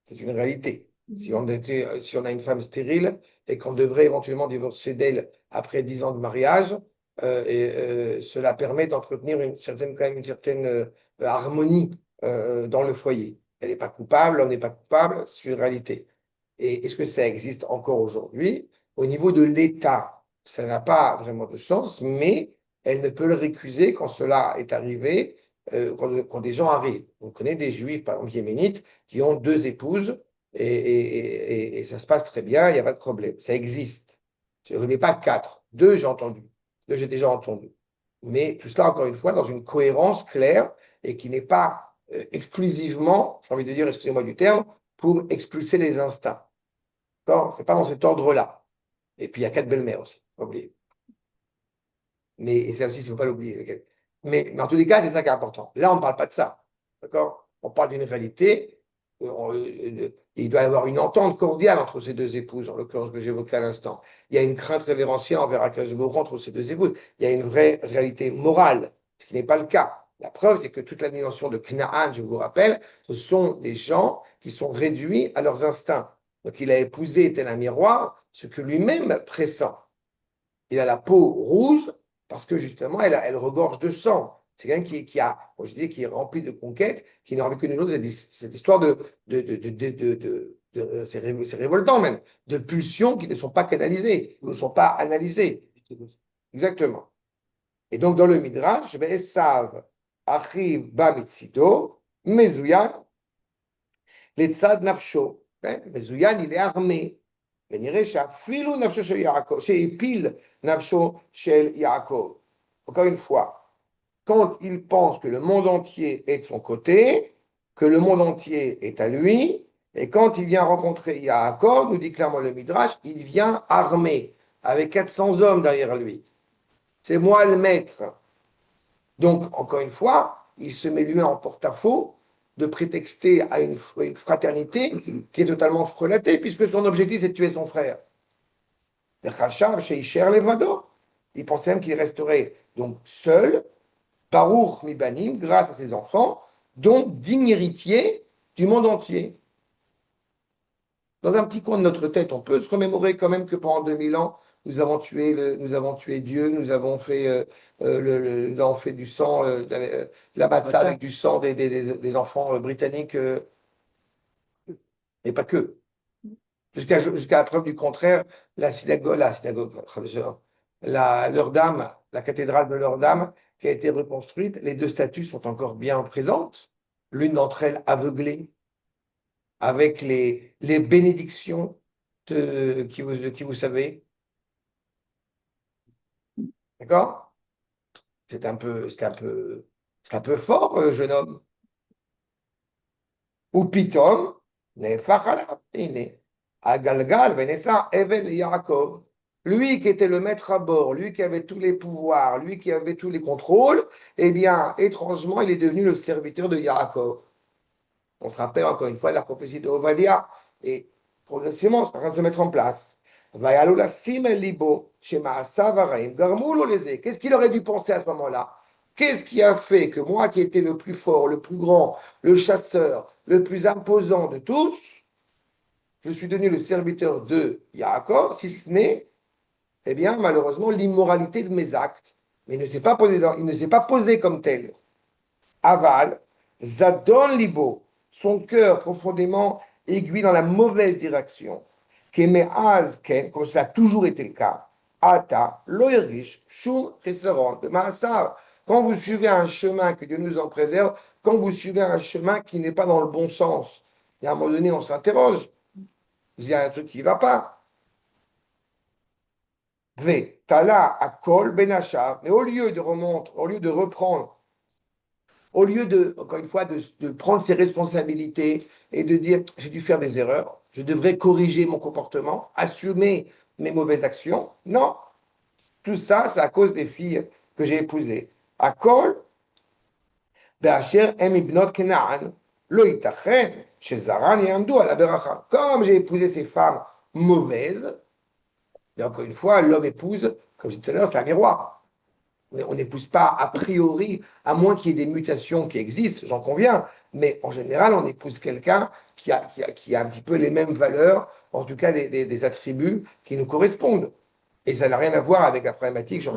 C'est une réalité. Si on a une femme stérile et qu'on devrait éventuellement divorcer d'elle après 10 ans de mariage, cela permet d'entretenir quand même une certaine harmonie dans le foyer. Elle n'est pas coupable, on n'est pas coupable, c'est une réalité. Et est-ce que ça existe encore aujourd'hui? Au niveau de l'État, ça n'a pas vraiment de sens, mais elle ne peut le récuser quand cela est arrivé, quand des gens arrivent. On connaît des juifs, par exemple yéménites, qui ont 2 épouses et ça se passe très bien, il n'y a pas de problème. Ça existe. Je ne connais pas 4. 2, j'ai entendu. 2, j'ai déjà entendu. Mais tout cela, encore une fois, dans une cohérence claire et qui n'est pas exclusivement, j'ai envie de dire, excusez-moi du terme, pour expulser les instincts. C'est pas dans cet ordre-là. Et puis il y a 4 belles-mères aussi, faut pas oublier. Mais et ça aussi, il ne faut pas l'oublier. Mais en tous les cas, c'est ça qui est important. Là, on ne parle pas de ça. D'accord? On parle d'une réalité. Il doit y avoir une entente cordiale entre ces 2 épouses, en l'occurrence que j'évoquais à l'instant. Il y a une crainte révérentielle envers Akash Baruch Hu entre ces 2 épouses. Il y a une vraie réalité morale, ce qui n'est pas le cas. La preuve, c'est que toute la dimension de Knaan, je vous rappelle, ce sont des gens qui sont réduits à leurs instincts. Donc il a épousé tel un miroir, ce que lui-même pressent. Il a la peau rouge parce que justement, elle regorge de sang. C'est quelqu'un comme je disais, qui est rempli de conquêtes, qui n'a envie que d'une autre. C'est cette histoire c'est révoltant même, de pulsions qui ne sont pas canalisées, qui ne sont pas analysées. Exactement. Et donc, dans le Midrash, Esav, Achiv, Bamitsido, Mezouyan, Letzad Nafsho. Mezouyan, il est armé. ונראה שאפילו נפשו של יעקב, שהפיל נפשו של יעקב. Encore une fois, quand il pense que le monde entier est de son côté, que le monde entier est à lui, et quand il vient rencontrer Yaakov, nous dit clairement le Midrash, il vient armé, avec 400 hommes derrière lui. C'est moi le maître. Donc, encore une fois, il se met lui en porte-à-faux de prétexter à une fraternité qui est totalement frelatée, puisque son objectif, c'est de tuer son frère. Il pensait même qu'il resterait donc seul, Baruch Mibanim, grâce à ses enfants, donc digne héritier du monde entier. Dans un petit coin de notre tête, on peut se remémorer quand même que pendant 2000 ans, nous avons tué Dieu, nous avons fait, nous avons fait du sang, la matzah avec du sang des enfants britanniques, et pas que. Jusqu'à la preuve du contraire, Leur-Dame, la cathédrale de Leur-Dame, qui a été reconstruite, les 2 statues sont encore bien présentes, l'une d'entre elles aveuglée, avec les bénédictions qui vous savez. D'accord? C'est un peu fort, jeune homme. Ou Pitom, Agalgal, Vanessa, Evel Yaakov. Lui qui était le maître à bord, lui qui avait tous les pouvoirs, lui qui avait tous les contrôles, eh bien, étrangement, il est devenu le serviteur de Yaakov. On se rappelle encore une fois la prophétie de Ovadia, et progressivement, c'est en train de se mettre en place. Qu'est-ce qu'il aurait dû penser à ce moment-là? Qu'est-ce qui a fait que moi, qui étais le plus fort, le plus grand, le chasseur, le plus imposant de tous, je suis devenu le serviteur de Yaakov, si ce n'est, eh bien, malheureusement, l'immoralité de mes actes. Mais il ne s'est pas posé comme tel. Aval, Zadon Libo, son cœur profondément aiguille dans la mauvaise direction. Kemeaz Ken, comme ça a toujours été le cas. Ata, Loerish, Shum, Cheseron, de Maasav. Quand vous suivez un chemin, que Dieu nous en préserve, quand vous suivez un chemin qui n'est pas dans le bon sens, et à un moment donné, on s'interroge. Il y a un truc qui ne va pas. Ve, Tala, Akol, Benachar. Mais au lieu de reprendre au lieu encore une fois, de prendre ses responsabilités et de dire j'ai dû faire des erreurs, je devrais corriger mon comportement, assumer mes mauvaises actions. Non, tout ça, c'est à cause des filles que j'ai épousées. À Kol, Be'asher em ibnot Kenaan, lo itachen, shezaran yamdu ala beracha. Comme j'ai épousé ces femmes mauvaises, et encore une fois, l'homme épouse, comme je disais tout à l'heure, c'est un miroir. On n'épouse pas a priori, à moins qu'il y ait des mutations qui existent, j'en conviens, mais en général, on épouse quelqu'un qui a un petit peu les mêmes valeurs, en tout cas des attributs qui nous correspondent. Et ça n'a rien à voir avec la problématique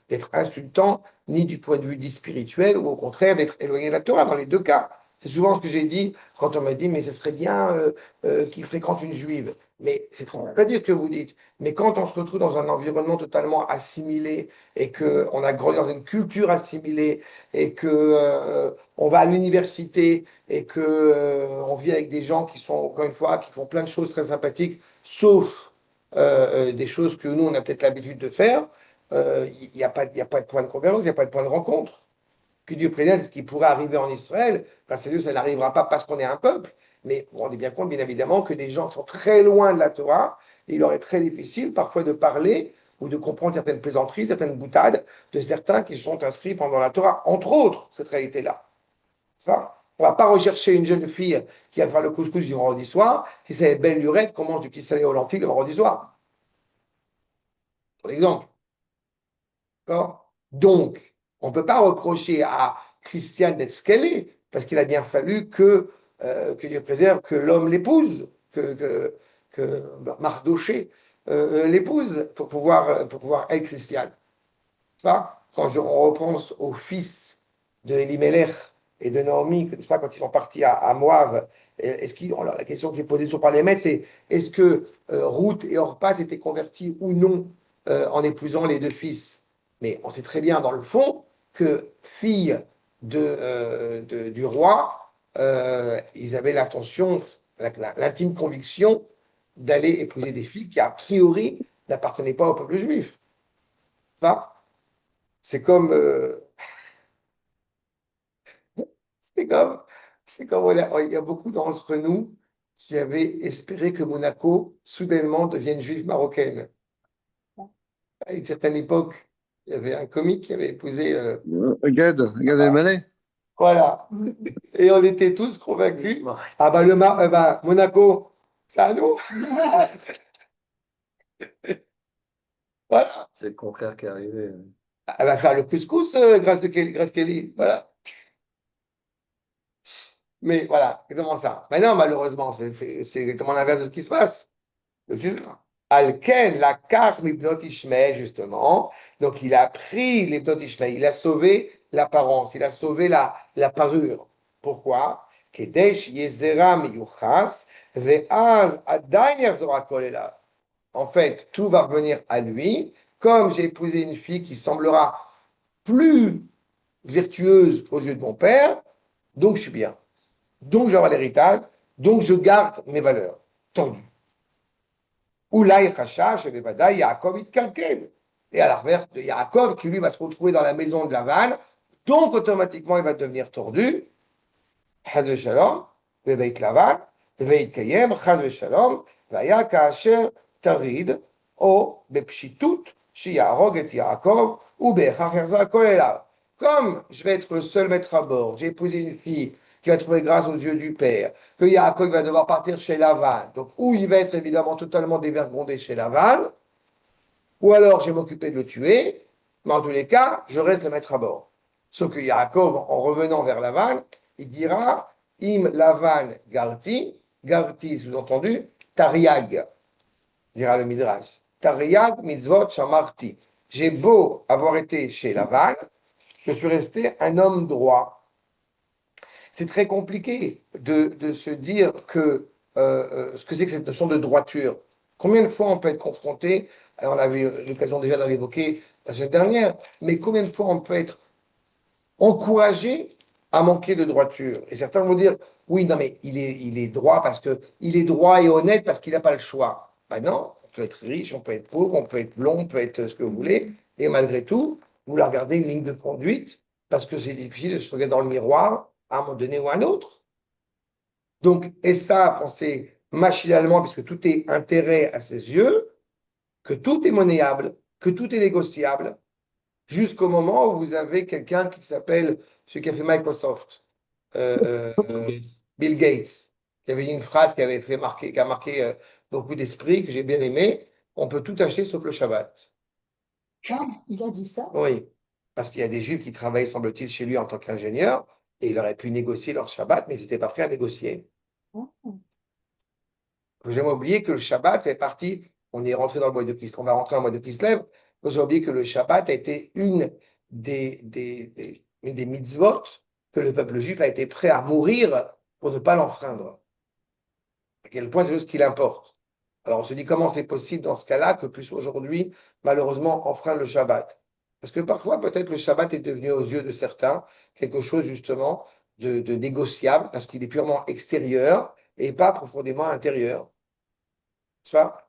d'être insultant, ni du point de vue dit spirituel, ou au contraire d'être éloigné de la Torah, dans les deux cas. C'est souvent ce que j'ai dit quand on m'a dit, mais ce serait bien qu'il fréquente une juive. Mais c'est trop pas dire ce que vous dites. Mais quand on se retrouve dans un environnement totalement assimilé et qu'on a grandi dans une culture assimilée et que on va à l'université et que on vit avec des gens qui sont, encore une fois, qui font plein de choses très sympathiques, sauf des choses que nous, on a peut-être l'habitude de faire, il n'y a pas, y a pas de point de convergence, il n'y a pas de point de rencontre. Que Dieu préserve ce qui pourrait arriver en Israël, grâce à Dieu, ça n'arrivera pas parce qu'on est un peuple, mais vous vous rendez bien compte, bien évidemment, que des gens qui sont très loin de la Torah, il leur est très difficile parfois de parler ou de comprendre certaines plaisanteries, certaines boutades de certains qui sont inscrits pendant la Torah, entre autres, cette réalité-là. On ne va pas rechercher une jeune fille qui va faire le couscous du vendredi soir, si c'est belle lurette qu'on mange du petit salé aux lentilles le vendredi soir, pour l'exemple. D'accord. Donc, on ne peut pas reprocher à Christiane d'être ce qu'elle est, parce qu'il a bien fallu que Dieu préserve que l'homme l'épouse, que Mardoché l'épouse pour pouvoir être Christiane. Quand on repense aux fils de Elimelech et de Naomi, pas, quand ils sont partis à Moab, alors la question qui est posée toujours par les maîtres, c'est est-ce que Ruth et Orpa s'étaient convertis ou non en épousant les deux fils? Mais on sait très bien dans le fond que filles du roi, ils avaient l'intention, l'intime conviction d'aller épouser des filles qui a priori n'appartenaient pas au peuple juif. Pas c'est comme, c'est comme, c'est comme il y a beaucoup d'entre nous qui avaient espéré que Monaco soudainement devienne juive marocaine. À une certaine époque, il y avait un comique qui avait épousé. Gad Elmaleh. Voilà. Et on était tous convaincus. Ah bah, Monaco, c'est à nous. Voilà. C'est le contraire qui est arrivé. Elle va faire le couscous, Grace Kelly. Voilà. Mais voilà, c'est exactement ça. Maintenant, malheureusement, c'est exactement l'inverse de ce qui se passe. Donc, c'est ça. Alken, la carte Mibnot Ishmael, justement. Donc, il a pris les Mibnot Ishmael, il a sauvé l'apparence, il a sauvé la parure. Pourquoi? Kedesh Yezera Miyuchas, Ve'az Adain Yerzor Hakol Elav. En fait, tout va revenir à lui. Comme j'ai épousé une fille qui semblera plus vertueuse aux yeux de mon père, donc je suis bien. Donc j'aurai l'héritage, donc je garde mes valeurs. Tordu. Oulaï Chacha, Shevevada, Yaakov Itkalkel. Et à l'inverse de Yaakov, qui lui va se retrouver dans la maison de Lavan, donc automatiquement il va devenir tordu. Chaz Shalom, Beveit Lavan, Beveit Kayem, Chaz Shalom, Vaya Kaasher Tarid, O Bepshitut, Shiarog et Yaakov, ou Bechach Yerza Koelav. Comme je vais être le seul maître à bord, j'ai épousé une fille qui va trouver grâce aux yeux du Père, que Yaakov va devoir partir chez Lavan, donc où il va être évidemment totalement dévergondé chez Lavan, ou alors je vais m'occuper de le tuer, mais en tous les cas, je reste le maître à bord. Sauf que Yaakov, en revenant vers Lavan, il dira Im Lavan Garti, Garti sous-entendu, Tariag, dira le Midrash. Tariag mitzvot shamarti. J'ai beau avoir été chez Lavan, je suis resté un homme droit. C'est très compliqué de se dire ce que c'est que cette notion de droiture. Combien de fois on peut être confronté, on avait l'occasion déjà d'en évoquer la semaine dernière, mais combien de fois on peut être encouragé à manquer de droiture? Et certains vont dire, oui, non, mais il est droit parce que il est droit et honnête parce qu'il n'a pas le choix. Ben non, on peut être riche, on peut être pauvre, on peut être blond, on peut être ce que vous voulez, et malgré tout, vous la regardez une ligne de conduite parce que c'est difficile de se regarder dans le miroir à un moment donné ou à un autre. Donc, Esav pensait machinalement, puisque tout est intérêt à ses yeux, que tout est monnayable, que tout est négociable, jusqu'au moment où vous avez quelqu'un qui s'appelle, celui qui a fait Microsoft, Bill Gates, qui avait une phrase qui a marqué beaucoup d'esprits, que j'ai bien aimé. On peut tout acheter sauf le Shabbat. Ah, il a dit ça. Oui, parce qu'il y a des Juifs qui travaillent, semble-t-il, chez lui en tant qu'ingénieur, et il aurait pu négocier leur Shabbat, mais ils n'étaient pas prêts à négocier. Ah, Il ne faut jamais oublier que le Shabbat, c'est parti, on est rentré dans le mois de Kislev, on va rentrer dans le mois de Kislev. Il faut jamais oublier que le Shabbat a été une des mitzvot que le peuple juif a été prêt à mourir pour ne pas l'enfreindre. À quel point c'est juste ce qu'il importe. Alors on se dit comment c'est possible dans ce cas-là que puisse aujourd'hui, malheureusement, enfreindre le Shabbat. Parce que parfois, peut-être le Shabbat est devenu aux yeux de certains quelque chose justement de négociable parce qu'il est purement extérieur et pas profondément intérieur. Ça,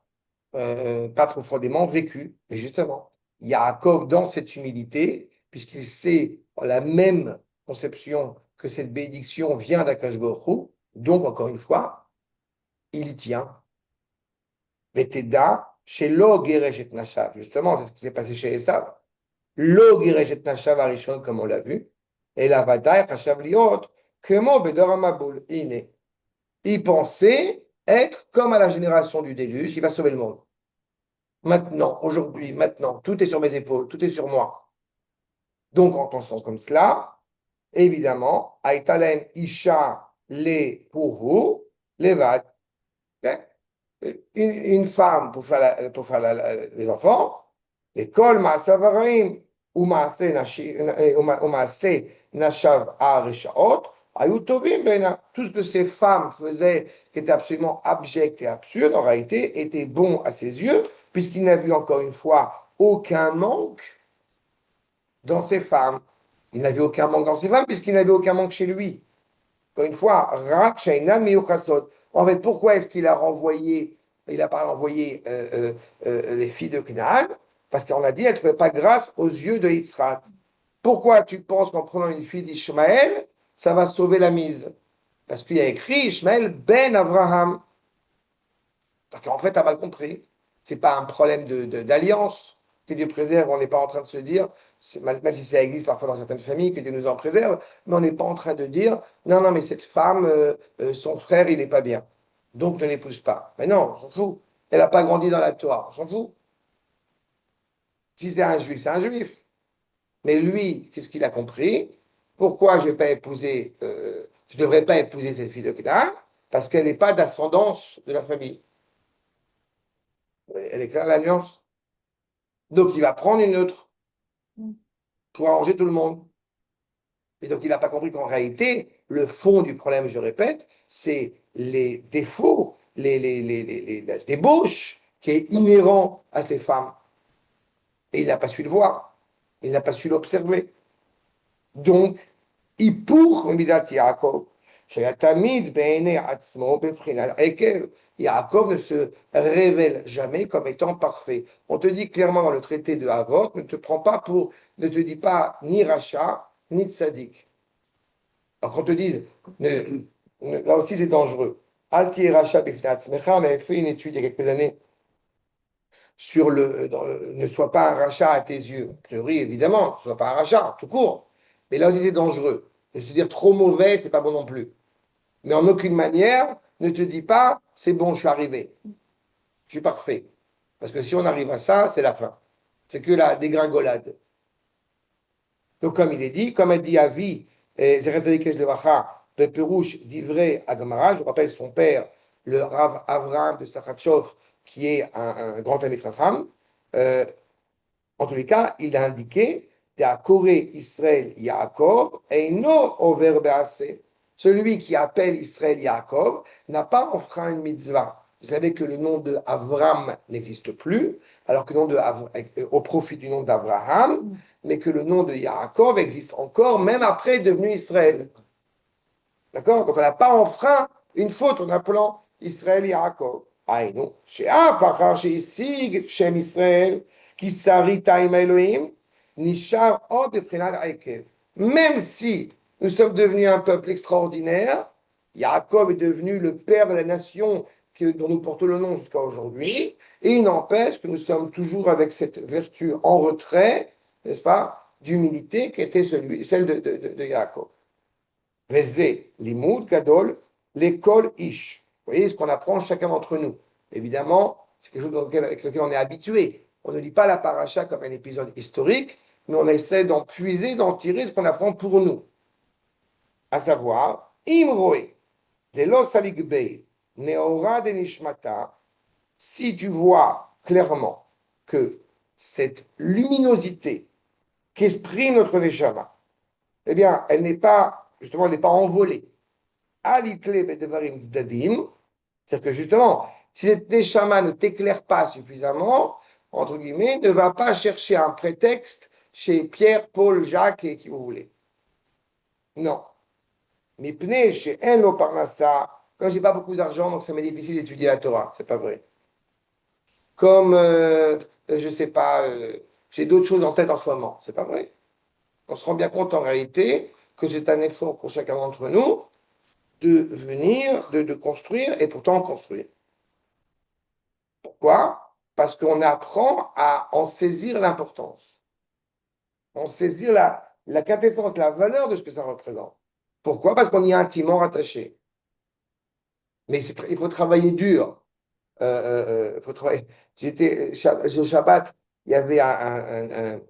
pas profondément vécu. Mais justement, Yaakov, dans cette humilité, puisqu'il sait la même conception que cette bénédiction vient d'Akash Baruch Hu, donc encore une fois, il y tient. Veteda, chez Lo Geresh et Nashav. Justement, c'est ce qui s'est passé chez Esav. Lo Geresh et Nashav Arishon, comme on l'a vu. Et la Vadaï, Hashav Liot, Kemo Bedor Amaboul. Il pensait être comme à la génération du déluge, il va sauver le monde. Maintenant, aujourd'hui, maintenant, tout est sur mes épaules, tout est sur moi. Donc, en pensant comme cela, évidemment, Aïtalem Isha les pour vous, les va une femme pour faire les enfants, les kol ma'asavarim ou ma'ase nashav ha'reshaot, ayut tovim bena. Tout ce que ces femmes faisaient qui était absolument abject et absurde, en réalité, était bon à ses yeux, puisqu'il n'a vu encore une fois aucun manque dans ces femmes. Il n'a vu aucun manque dans ces femmes, puisqu'il n'avait aucun manque chez lui. Encore une fois, Rak Shainan Miyuchasot. En fait, pourquoi est-ce qu'il a renvoyé, il n'a pas renvoyé les filles de Canaan? Parce qu'on a dit, elles ne trouvaient pas grâce aux yeux de Yitzhak. Pourquoi tu penses qu'en prenant une fille d'Ishmaël, ça va sauver la mise? Parce qu'il y a écrit Ishmaël ben Abraham. Donc en fait, tu as mal compris. Ce n'est pas un problème d'alliance que Dieu préserve. On n'est pas en train de se dire, même si ça existe parfois dans certaines familles, que Dieu nous en préserve, mais on n'est pas en train de dire, non, non, mais cette femme, son frère, il n'est pas bien. Donc ne l'épouse pas. Mais non, on s'en fout. Elle n'a pas grandi dans la Torah, on s'en fout. Si c'est un juif, c'est un juif. Mais lui, qu'est-ce qu'il a compris? Pourquoi je ne devrais pas épouser cette fille de Canaan? Parce qu'elle n'est pas d'ascendance de la famille. Elle est claire la nuance. Donc il va prendre une autre pour arranger tout le monde. Et donc il n'a pas compris qu'en réalité, le fond du problème, je répète, c'est les défauts, la débauche qui est inhérent à ces femmes. Et il n'a pas su le voir, il n'a pas su l'observer. Donc, Hippur Midat Yaakov, Shayatamid Be'ene Atzmo Befrinal Ekev. Yaakov ne se révèle jamais comme étant parfait. On te dit clairement dans le traité de Havot, ne te dit pas ni rachat, ni tzaddik. Alors qu'on te dise, là aussi c'est dangereux. Alti rachat bifnat tzmecha, on avait fait une étude il y a quelques années sur ne sois pas un rachat à tes yeux. A priori, évidemment, ne sois pas un rachat, tout court. Mais là aussi c'est dangereux. De se dire trop mauvais, c'est pas bon non plus. Mais en aucune manière, ne te dis pas, c'est bon, je suis arrivé. Je suis parfait. Parce que si on arrive à ça, c'est la fin. C'est que la dégringolade. Donc, comme il est dit, comme a dit Avi, Zeret Tzaddik Levacha, le Pérouche d'Ivré à Gamara, je vous rappelle son père, le Rav Avraham de Sakhatchov, qui est un grand Talmid Chacham, en tous les cas, il a indiqué Koré Israël Yaakov, Eino Over Be'aseh. Celui qui appelle Israël Yaakov n'a pas enfreint une mitzvah. Vous savez que le nom de Avram n'existe plus, alors que le nom au profit du nom d'Abraham, mais que le nom de Yaakov existe encore, même après devenu Israël. D'accord? Donc on n'a pas enfreint une faute en appelant Israël Yaakov. Aïnou, she'af achar she'isig shem Israël, qui sarita im Elohim, nishar od b'prinat aikev. même si nous sommes devenus un peuple extraordinaire, Yaakov est devenu le père de la nation dont nous portons le nom jusqu'à aujourd'hui, et il n'empêche que nous sommes toujours avec cette vertu en retrait, n'est-ce pas, d'humilité qui était celle de Yaakov. Vezé, limoud, gadol, l'école ish. Vous voyez ce qu'on apprend chacun d'entre nous. Évidemment, c'est quelque chose avec lequel on est habitué. On ne lit pas la paracha comme un épisode historique, mais on essaie d'en puiser, d'en tirer ce qu'on apprend pour nous. À savoir, imroé, de los aligbei, neora de nishmata, si tu vois clairement que cette luminosité qu'exprime notre neshama, eh bien, elle n'est pas, justement, elle n'est pas envolée. C'est-à-dire que justement, si cette neshama ne t'éclaire pas suffisamment, entre guillemets, ne va pas chercher un prétexte chez Pierre, Paul, Jacques et qui vous voulez. Non. Mais pnei chez Enlo Parnassa, quand j'ai pas beaucoup d'argent, donc ça m'est difficile d'étudier la Torah, c'est pas vrai. Comme, je sais pas, j'ai d'autres choses en tête en ce moment, c'est pas vrai. On se rend bien compte en réalité que c'est un effort pour chacun d'entre nous de venir, de construire et pourtant construire. Pourquoi? Parce qu'on apprend à en saisir l'importance, en saisir la quintessence, la valeur de ce que ça représente. Pourquoi? Parce qu'on y est intimement rattaché. Mais il faut travailler dur. Faut travailler. J'étais au Shabbat, il y avait un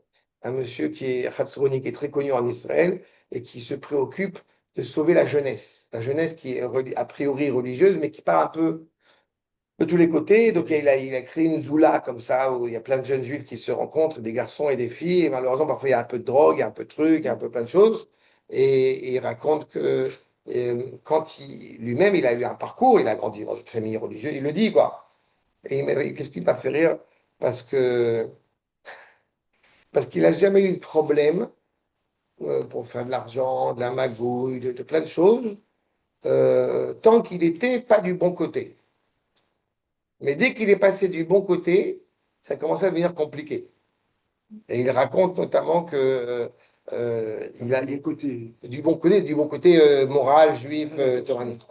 monsieur qui est Hatzroni, qui est très connu en Israël et qui se préoccupe de sauver la jeunesse qui est a priori religieuse, mais qui part un peu de tous les côtés. Donc il a créé une zoula comme ça, où il y a plein de jeunes juifs qui se rencontrent, des garçons et des filles, et malheureusement parfois il y a un peu de drogue, il y a un peu de trucs, il y a un peu plein de choses. Et il raconte que quand lui-même il a eu un parcours, il a grandi dans une famille religieuse, il le dit quoi. Et qu'est-ce qui m'a fait rire? Parce que parce qu'il n'a jamais eu de problème pour faire de l'argent, de la magouille, de plein de choses, tant qu'il n'était pas du bon côté. Mais dès qu'il est passé du bon côté, ça commençait à devenir compliqué. Et il raconte notamment que il a du bon côté moral, juif, toranique.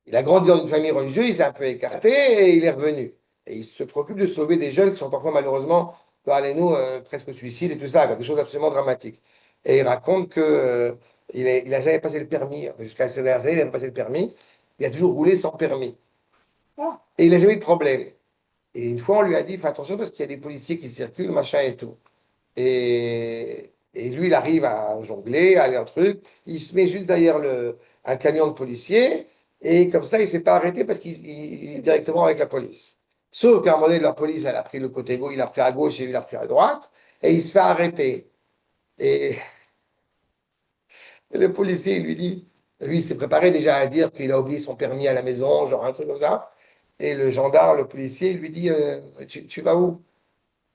Il a grandi dans une famille religieuse, il s'est un peu écarté et il est revenu. Et il se préoccupe de sauver des jeunes qui sont parfois malheureusement, parlez-nous, presque suicides et tout ça, quoi, des choses absolument dramatiques. Et il raconte que il a jamais passé le permis, jusqu'à ces dernières années, il n'a jamais passé le permis, il a toujours roulé sans permis. Et il n'a jamais eu de problème. Et une fois, on lui a dit, fais attention parce qu'il y a des policiers qui circulent, machin et tout. Et lui, il arrive à jongler, à aller un truc. Il se met juste derrière un camion de policiers. Et comme ça, il ne s'est pas arrêté parce qu'il est directement avec la police. Sauf qu'à un moment donné, la police, elle a pris le côté gauche, il a pris à gauche et lui, il a pris à droite. Et il se fait arrêter. Et le policier, il lui dit, lui, il s'est préparé déjà à dire qu'il a oublié son permis à la maison, genre un truc comme ça. Et le gendarme, le policier, il lui dit, tu vas où?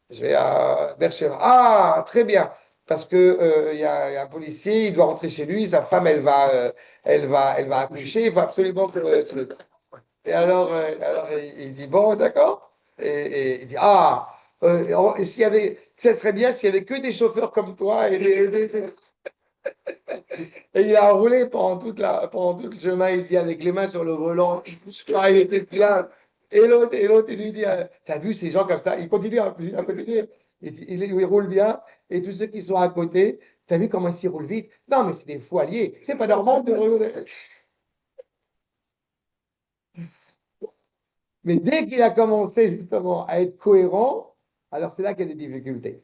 Je vais à Bercheva. Ah, très bien. Parce que il y a un policier, il doit rentrer chez lui, sa femme, elle va accoucher, il faut absolument que truc. Et alors il dit bon, d'accord. Et il dit ah, et s'il y avait, ça serait bien s'il y avait que des chauffeurs comme toi. Et il a roulé pendant tout le chemin, il dit avec les mains sur le volant, il était plein. Et l'autre, il lui dit, t'as vu ces gens comme ça? Il continue à continuer. Il roule bien. Et tous ceux qui sont à côté, t'as vu comment ils roulent vite? Non, mais c'est des fous alliés. C'est pas normal de rouler. Mais dès qu'il a commencé justement à être cohérent, alors c'est là qu'il y a des difficultés.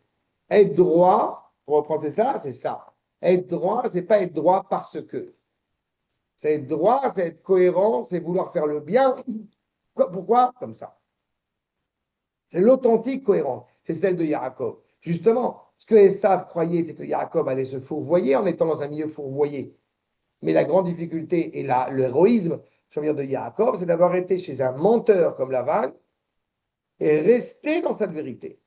Être droit, pour reprendre c'est ça, c'est ça. Être droit, c'est pas être droit parce que. C'est être droit, c'est être cohérent, c'est vouloir faire le bien. Pourquoi? Comme ça. C'est l'authentique cohérence. C'est celle de Yaakov. Justement, ce que Esav croyait, c'est que Yaakov allait se fourvoyer en étant dans un milieu fourvoyé. Mais la grande difficulté et l'héroïsme, je veux dire, de Yaakov, c'est d'avoir été chez un menteur comme Lavan et rester dans cette vérité.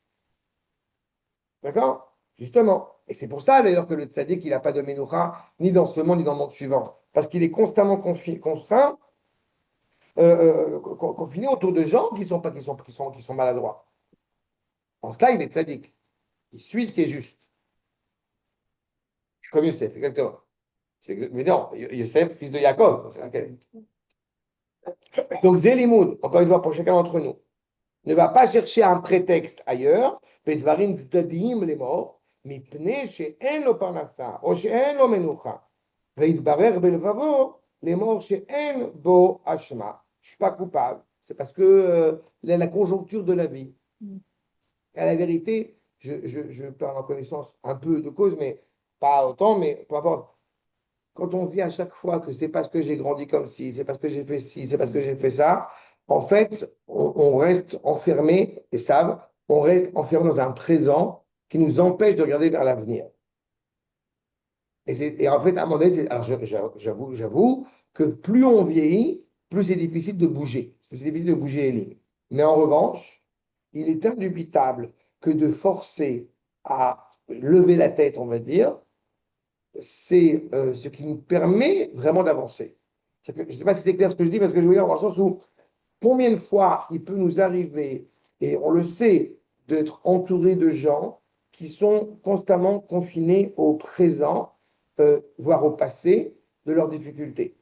D'accord? Justement. Et c'est pour ça d'ailleurs que le tzaddik, il n'a pas de menoucha, ni dans ce monde, ni dans le monde suivant. Parce qu'il est constamment contraint, confiné autour de gens qui sont maladroits. En cela, il est tzaddik. Il suit ce qui est juste. Comme Youssef, exactement. Mais non, Youssef, fils de Jacob. Donc, Zélimoun, encore une fois, pour chacun d'entre nous, ne va pas chercher un prétexte ailleurs, בדברים צדדיים לאמור, מפני שאין לו פרנסה, או שאין לו מנוחה, ויתברר בלבבו לאמור שאין בו אשמה. Je suis pas coupable. C'est parce que la conjoncture de la vie. À la vérité, je parle en connaissance un peu de cause, mais pas autant, mais peu importe. Quand on se dit à chaque fois que c'est parce que j'ai grandi comme ci, c'est parce que j'ai fait ci, c'est parce que j'ai fait ça, en fait, on reste enfermé, et ça, on reste enfermé dans un présent qui nous empêche de regarder vers l'avenir. Et en fait, à un moment donné, alors j'avoue que plus on vieillit, plus c'est difficile de bouger. Plus c'est difficile de bouger les lignes. Mais en revanche, il est indubitable que de forcer à lever la tête, on va dire, c'est ce qui nous permet vraiment d'avancer. Je ne sais pas si c'est clair ce que je dis, parce que je veux dire dans le sens où combien de fois il peut nous arriver, et on le sait, d'être entouré de gens qui sont constamment confinés au présent, voire au passé, de leurs difficultés.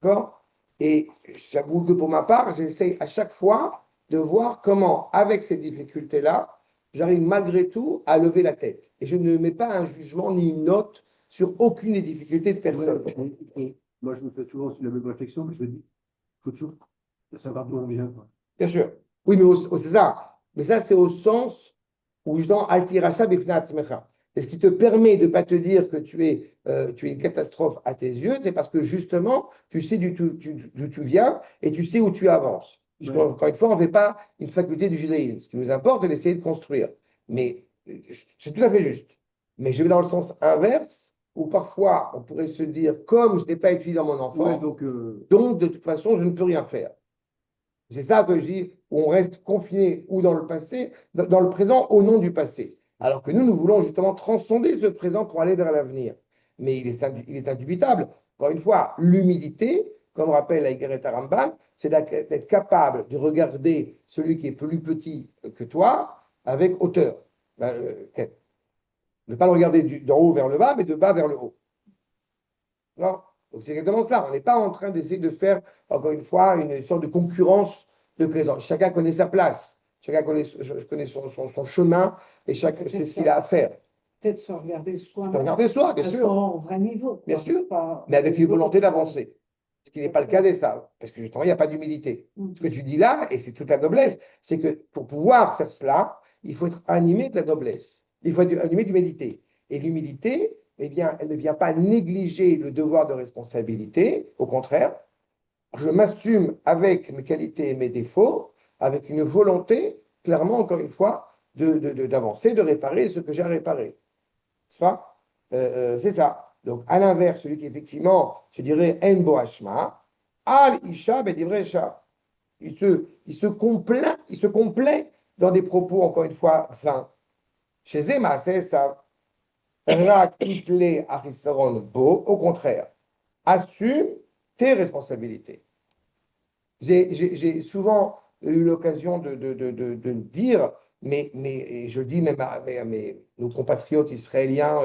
D'accord? Et j'avoue que pour ma part, j'essaie à chaque fois de voir comment, avec ces difficultés-là, j'arrive malgré tout à lever la tête. Et je ne mets pas un jugement ni une note sur aucune des difficultés de personne. Moi, je me fais toujours la même réflexion, mais je me dis, il faut toujours savoir d'où on vient. Bien sûr. Oui, mais c'est ça. Mais ça, c'est au sens où je dans Altiracha Bifna Atzmecha. Et ce qui te permet de ne pas te dire que tu es une catastrophe à tes yeux, c'est parce que justement, tu sais d'où tu viens et tu sais où tu avances. Ouais. Encore une fois, on ne fait pas une faculté du judaïsme. Ce qui nous importe, c'est d'essayer de construire. Mais c'est tout à fait juste. Mais je vais dans le sens inverse, où parfois on pourrait se dire, comme je n'ai pas étudié dans mon enfance, ouais, donc de toute façon, je ne peux rien faire. C'est ça que je dis, on reste confiné ou dans le passé, dans le présent au nom du passé. Alors que nous voulons justement transcender ce présent pour aller vers l'avenir. Mais il est indubitable. Encore une fois, l'humilité, comme rappelle la Igareta Ramban, c'est d'être capable de regarder celui qui est plus petit que toi avec hauteur. Ne pas le regarder d'en haut vers le bas, mais de bas vers le haut. Non? Donc c'est exactement cela. On n'est pas en train d'essayer de faire, encore une fois, une sorte de concurrence de présence. Chacun connaît sa place, chacun connaît son chemin et chacun sait ce qu'il a à faire. Peut-être se regarder soi. Se regarder soi, bien sûr. Au vrai niveau. Bien sûr, mais avec une volonté d'avancer. Ce qui n'est pas le cas des sages, parce que justement, il n'y a pas d'humilité. Ce que tu dis là, et c'est toute la noblesse, c'est que pour pouvoir faire cela, il faut être animé de la noblesse. Il faut être animé d'humilité. Et l'humilité, eh bien, elle ne vient pas négliger le devoir de responsabilité. Au contraire, je m'assume avec mes qualités et mes défauts, avec une volonté, clairement, encore une fois, d'avancer, de réparer ce que j'ai à réparer. C'est ça. Donc, à l'inverse, celui qui, effectivement, je dirais, en bo hashma, al isha bedivresha. Il se complaît dans des propos, encore une fois, vains. Chez Zema, c'est ça. Au contraire, assume tes responsabilités. J'ai souvent eu l'occasion de le dire, mais je le dis même à nos compatriotes israéliens,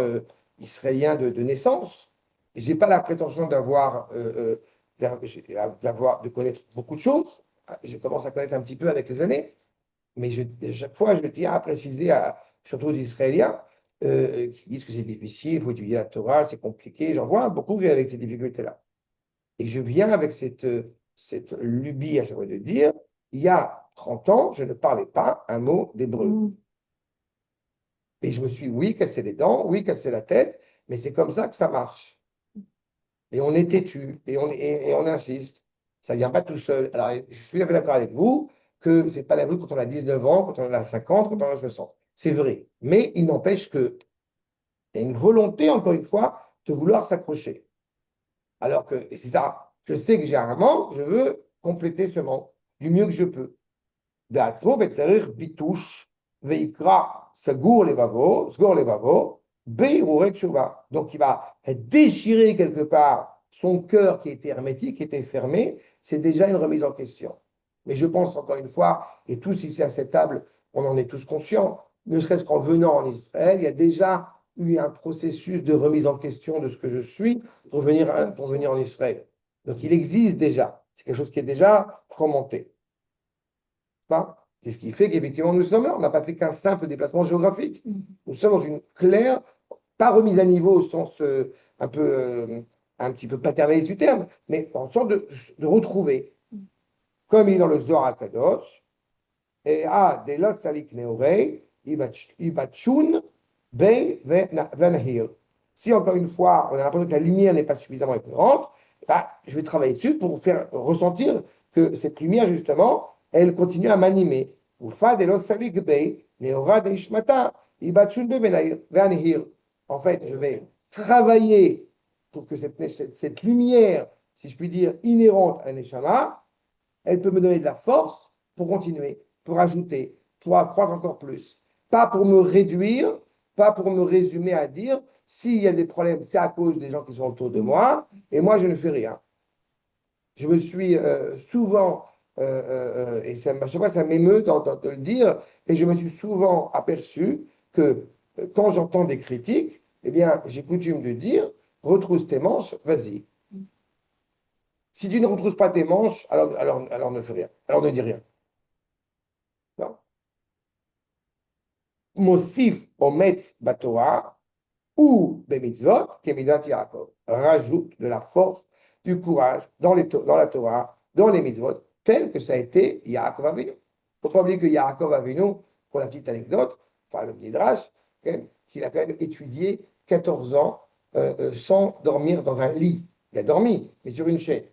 de naissance. Je n'ai pas la prétention de connaître beaucoup de choses. Je commence à connaître un petit peu avec les années, mais chaque fois, je tiens à préciser, surtout aux Israéliens, qui disent que c'est difficile, il faut étudier la Torah, c'est compliqué. J'en vois beaucoup avec ces difficultés-là. Et je viens avec cette lubie à chaque fois de dire, il y a 30 ans, je ne parlais pas un mot d'hébreu. Et je me suis, oui, cassé les dents, oui, cassé la tête, mais c'est comme ça que ça marche. Et on est têtu, et on insiste. Ça ne vient pas tout seul. Alors, je suis d'accord avec vous que ce n'est pas la vraie quand on a 19 ans, quand on a 50, quand on a 60. C'est vrai. Mais il n'empêche qu'il y a une volonté, encore une fois, de vouloir s'accrocher. Alors que, et c'est ça, je sais que j'ai un manque, je veux compléter ce manque du mieux que je peux. Donc il va déchirer quelque part son cœur qui était hermétique, qui était fermé, c'est déjà une remise en question. Mais je pense encore une fois, et tous ici à cette table, on en est tous conscients, ne serait-ce qu'en venant en Israël, il y a déjà eu un processus de remise en question de ce que je suis pour venir en Israël. Donc il existe déjà. C'est quelque chose qui est déjà fomenté. Pas? C'est ce qui fait qu'effectivement nous sommes là. On n'a pas fait qu'un simple déplacement géographique. Nous sommes dans une claire, pas remise à niveau au sens un peu, un petit peu paternaliste du terme, mais en sorte de retrouver, comme il est dans le Zohar HaKadosh, et des los salik neorei, ibachun, bei venahir. Si encore une fois, on a l'impression que la lumière n'est pas suffisamment éclairante, bah, je vais travailler dessus pour faire ressentir que cette lumière, justement, elle continue à m'animer. Ufa de los salik bei, neora de ishmata, ibachun be venahir. En fait, je vais travailler pour que cette lumière, si je puis dire, inhérente à la neshama, elle peut me donner de la force pour continuer, pour ajouter, pour accroître encore plus. Pas pour me réduire, pas pour me résumer à dire s'il y a des problèmes, c'est à cause des gens qui sont autour de moi et moi je ne fais rien. Je me suis souvent, et ça, à chaque fois ça m'émeut de le dire, et je me suis souvent aperçu que quand j'entends des critiques, eh bien j'ai coutume de dire retrousse tes manches, vas-y. Si tu ne retrousses pas tes manches, alors ne fais rien. Alors ne dis rien. Non. Mosif ometz batora ou bemitzvot kemidat Yaakov. Rajoute de la force, du courage dans la Torah, dans les mitzvot, tel que ça a été Yaakov Avinu. Il ne faut pas oublier que Yaakov Avinu, pour la petite anecdote, enfin le Midrash, qu'il a quand même étudié 14 ans sans dormir dans un lit. Il a dormi, mais sur une chaise.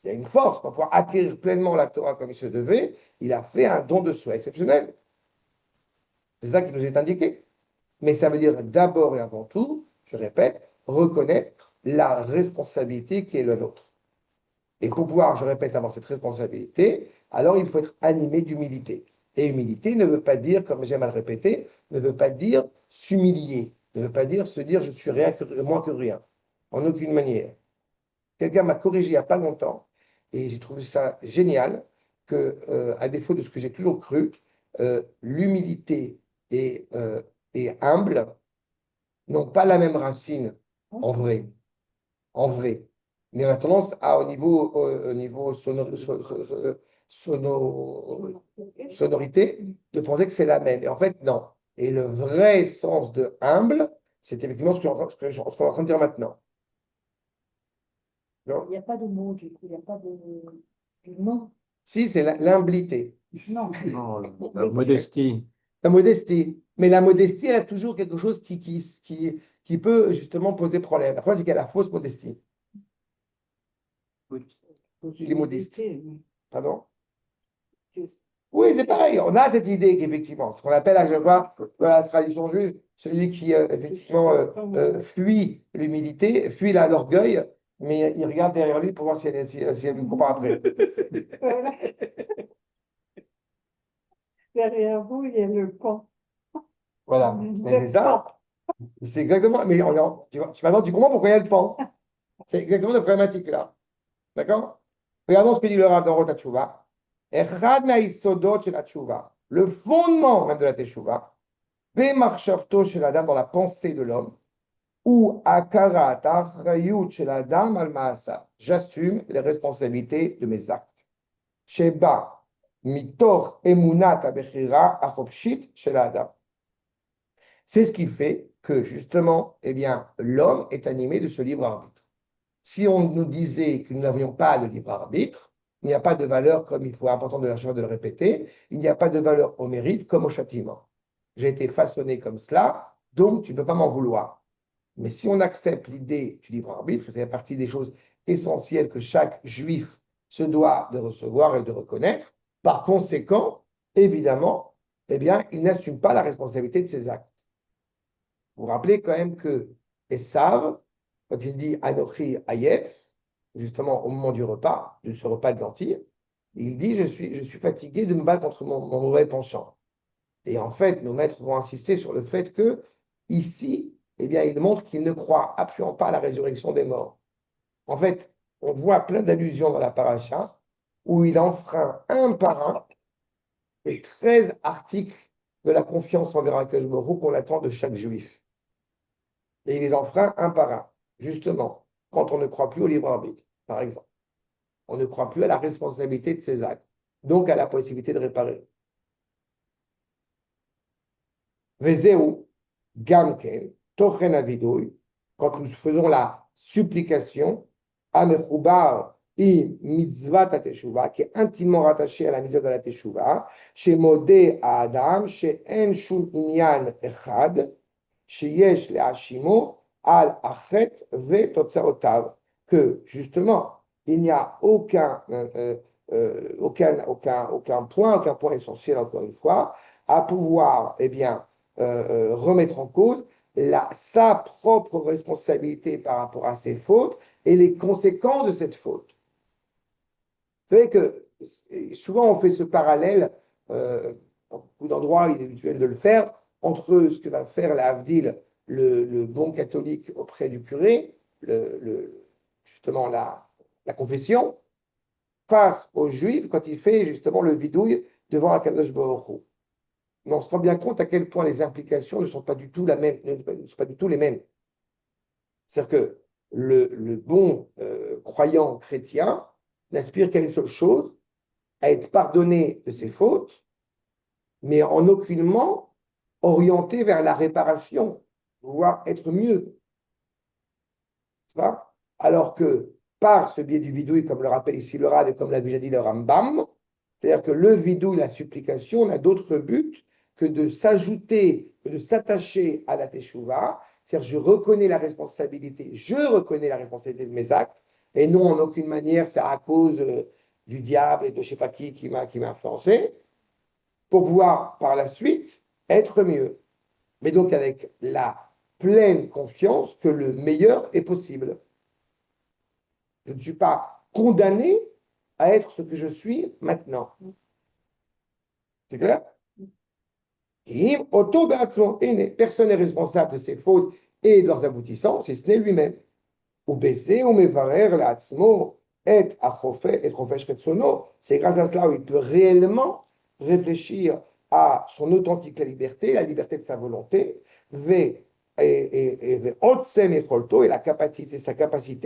Il y a une force pour pouvoir acquérir pleinement la Torah comme il se devait. Il a fait un don de soi exceptionnel. C'est ça qui nous est indiqué. Mais ça veut dire d'abord et avant tout, je répète, reconnaître la responsabilité qui est la nôtre. Et pour pouvoir, je répète, avoir cette responsabilité, alors il faut être animé d'humilité. Et humilité ne veut pas dire, comme j'aime à le répéter, ne veut pas dire s'humilier, ne veut pas dire se dire je suis rien moins que rien, en aucune manière. Quelqu'un m'a corrigé il n'y a pas longtemps et j'ai trouvé ça génial que, à défaut de ce que j'ai toujours cru, l'humilité et humble n'ont pas la même racine en vrai. En vrai. Mais on a tendance au niveau sonorité de penser que c'est la même. Et en fait, non. Et le vrai sens de humble, c'est effectivement ce qu'on est en train de dire maintenant. Il n'y a pas de mot, du coup, il n'y a pas de nom. Si, c'est l'humilité. Non. Non, la modestie. La modestie. Mais la modestie, elle a toujours quelque chose qui peut justement poser problème. Après, c'est qu'il y a la fausse modestie. Les modestes. Pardon? Oui, c'est pareil. On a cette idée qu'effectivement, ce qu'on appelle à chaque fois dans la tradition juive, celui qui effectivement fuit l'humilité, fuit l'orgueil, mais il regarde derrière lui pour voir si elle me compare après. Voilà. Derrière vous, il y a le pont. Voilà, c'est ça. C'est exactement. Mais maintenant, tu comprends pourquoi il y a le pan. C'est exactement la problématique là. D'accord? Regardons ce que dit le Rav dans Rota Tshuva. Echad me'ayisodot shel hatshuva. Le fondement même de la teshuva, be'machshavto shel adam, dans la pensée de l'homme, ou akarat achrayut shel adam al ma'asa. J'assume les responsabilités de mes actes. Sheba mitoch emunat abechira achopshit shel adam. C'est ce qui fait que justement, eh bien, l'homme est animé de ce libre arbitre. Si on nous disait que nous n'avions pas de libre arbitre, il n'y a pas de valeur, comme il faut important de le répéter, il n'y a pas de valeur au mérite comme au châtiment. J'ai été façonné comme cela, donc tu ne peux pas m'en vouloir. Mais si on accepte l'idée du libre arbitre, c'est partie des choses essentielles que chaque juif se doit de recevoir et de reconnaître, par conséquent, évidemment, eh bien, il n'assume pas la responsabilité de ses actes. Vous vous rappelez quand même que Esav, quand il dit Anochi Ayef, justement au moment du repas, de ce repas de lentilles, il dit je suis fatigué de me battre contre mon mauvais penchant. Et en fait, nos maîtres vont insister sur le fait que, ici, eh bien, il montre qu'il ne croit absolument pas à la résurrection des morts. En fait, on voit plein d'allusions dans la paracha où il enfreint un par un les 13 articles de la confiance envers Akadosh Baruch Hu qu'on attend de chaque juif. Et il les enfreint un par un. Justement, quand on ne croit plus au libre arbitre, par exemple. On ne croit plus à la responsabilité de ses actes, donc à la possibilité de réparer. Vezeu, gamken, tochen avidoui, quand nous faisons la supplication, amechoubar i mitzvah teshuva, qui est intimement rattachée à la mitzvah de la teshuva, chez modé à Adam, chez en shum inyan echad, chez yesh le hashimo, al achet ve totzaotav, que justement, il n'y a aucun point essentiel, encore une fois, à pouvoir, eh bien, remettre en cause sa propre responsabilité par rapport à ses fautes et les conséquences de cette faute. Vous savez que souvent on fait ce parallèle, dans beaucoup d'endroits il est habituel de le faire, entre ce que va faire la Havdil, le bon catholique auprès du curé, justement la confession, face aux juifs quand il fait justement le vidouille devant Akadosh Baruch Hu. Mais on se rend bien compte à quel point les implications ne sont pas du tout ne sont pas du tout les mêmes. C'est-à-dire que le bon croyant chrétien n'aspire qu'à une seule chose, à être pardonné de ses fautes, mais en aucunement orienté vers la réparation, voire être mieux. Alors que par ce biais du vidouille, comme le rappelle ici le Rav et comme l'a déjà dit le Rambam, c'est-à-dire que le vidouille, la supplication, n'a d'autre but que de s'ajouter, que de s'attacher à la teshuva, c'est-à-dire je reconnais la responsabilité de mes actes, et non en aucune manière c'est à cause du diable et de je ne sais pas qui m'a influencé, pour pouvoir par la suite être mieux. Mais donc avec la pleine confiance que le meilleur est possible. Je ne suis pas condamné à être ce que je suis maintenant. C'est clair? Et personne n'est responsable de ses fautes et de leurs aboutissants, si ce n'est lui-même. C'est grâce à cela où il peut réellement réfléchir à son authentique la liberté de sa volonté, et la capacité,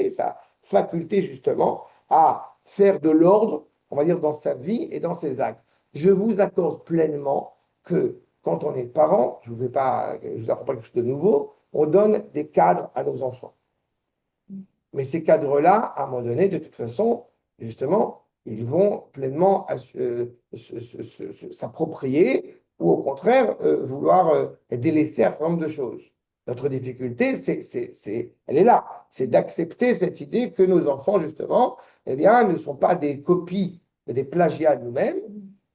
sa faculté justement à faire de l'ordre, on va dire, dans sa vie et dans ses actes. Je vous accorde pleinement que quand on est parent, je vous apprends pas quelque chose de nouveau, on donne des cadres à nos enfants. Mais ces cadres-là, à un moment donné, de toute façon, justement, ils vont pleinement s'approprier ou au contraire vouloir délaisser un certain nombre de choses. Notre difficulté, elle est là, c'est d'accepter cette idée que nos enfants, justement, eh bien, ne sont pas des copies, des plagiats de nous-mêmes,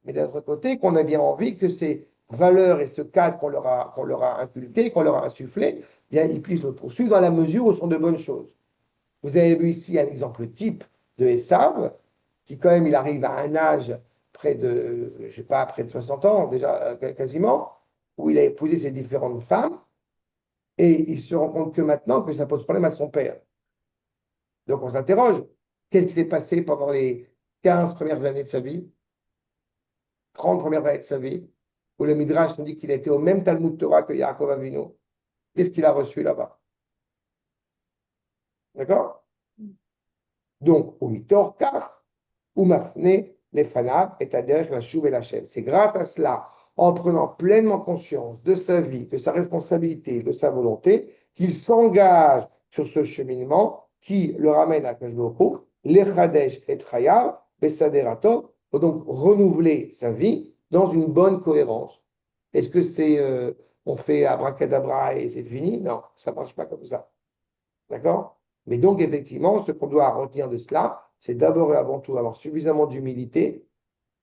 mais d'un autre côté, qu'on a bien envie que ces valeurs et ce cadre qu'on leur a inculqué, qu'on leur a insufflé, eh bien, ils puissent le poursuivre dans la mesure où ce sont de bonnes choses. Vous avez vu ici un exemple type de Esav, qui quand même, il arrive à un âge près de, je sais pas, près de 60 ans, déjà quasiment, où il a épousé ses différentes femmes, et il se rend compte que maintenant, que ça pose problème à son père. Donc on s'interroge, qu'est-ce qui s'est passé pendant les 15 premières années de sa vie, 30 premières années de sa vie, où le Midrash nous dit qu'il a été au même Talmud Torah que Yaakov Avinu. Qu'est-ce qu'il a reçu là-bas? D'accord? Donc, au mitor kach, ou mafne, les fanav, et aderech la chouv et la chèvre. C'est grâce à cela, en prenant pleinement conscience de sa vie, de sa responsabilité, de sa volonté, qu'il s'engage sur ce cheminement qui le ramène à Kajboku, l'echadesh et chayav, besaderato, pour donc renouveler sa vie dans une bonne cohérence. Est-ce que c'est on fait abracadabra et c'est fini? Non, ça ne marche pas comme ça. D'accord? Mais donc, effectivement, ce qu'on doit retenir de cela, c'est d'abord et avant tout avoir suffisamment d'humilité.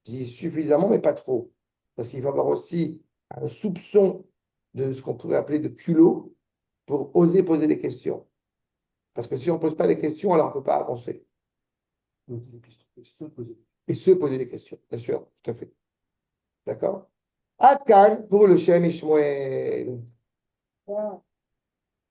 Je dis suffisamment, mais pas trop. Parce qu'il faut avoir aussi un soupçon de ce qu'on pourrait appeler de culot pour oser poser des questions. Parce que si on ne pose pas les questions, alors on ne peut pas avancer. Et se poser des questions, bien sûr, tout à fait. D'accord? Adkan pour le Shem Ishmael. Wow.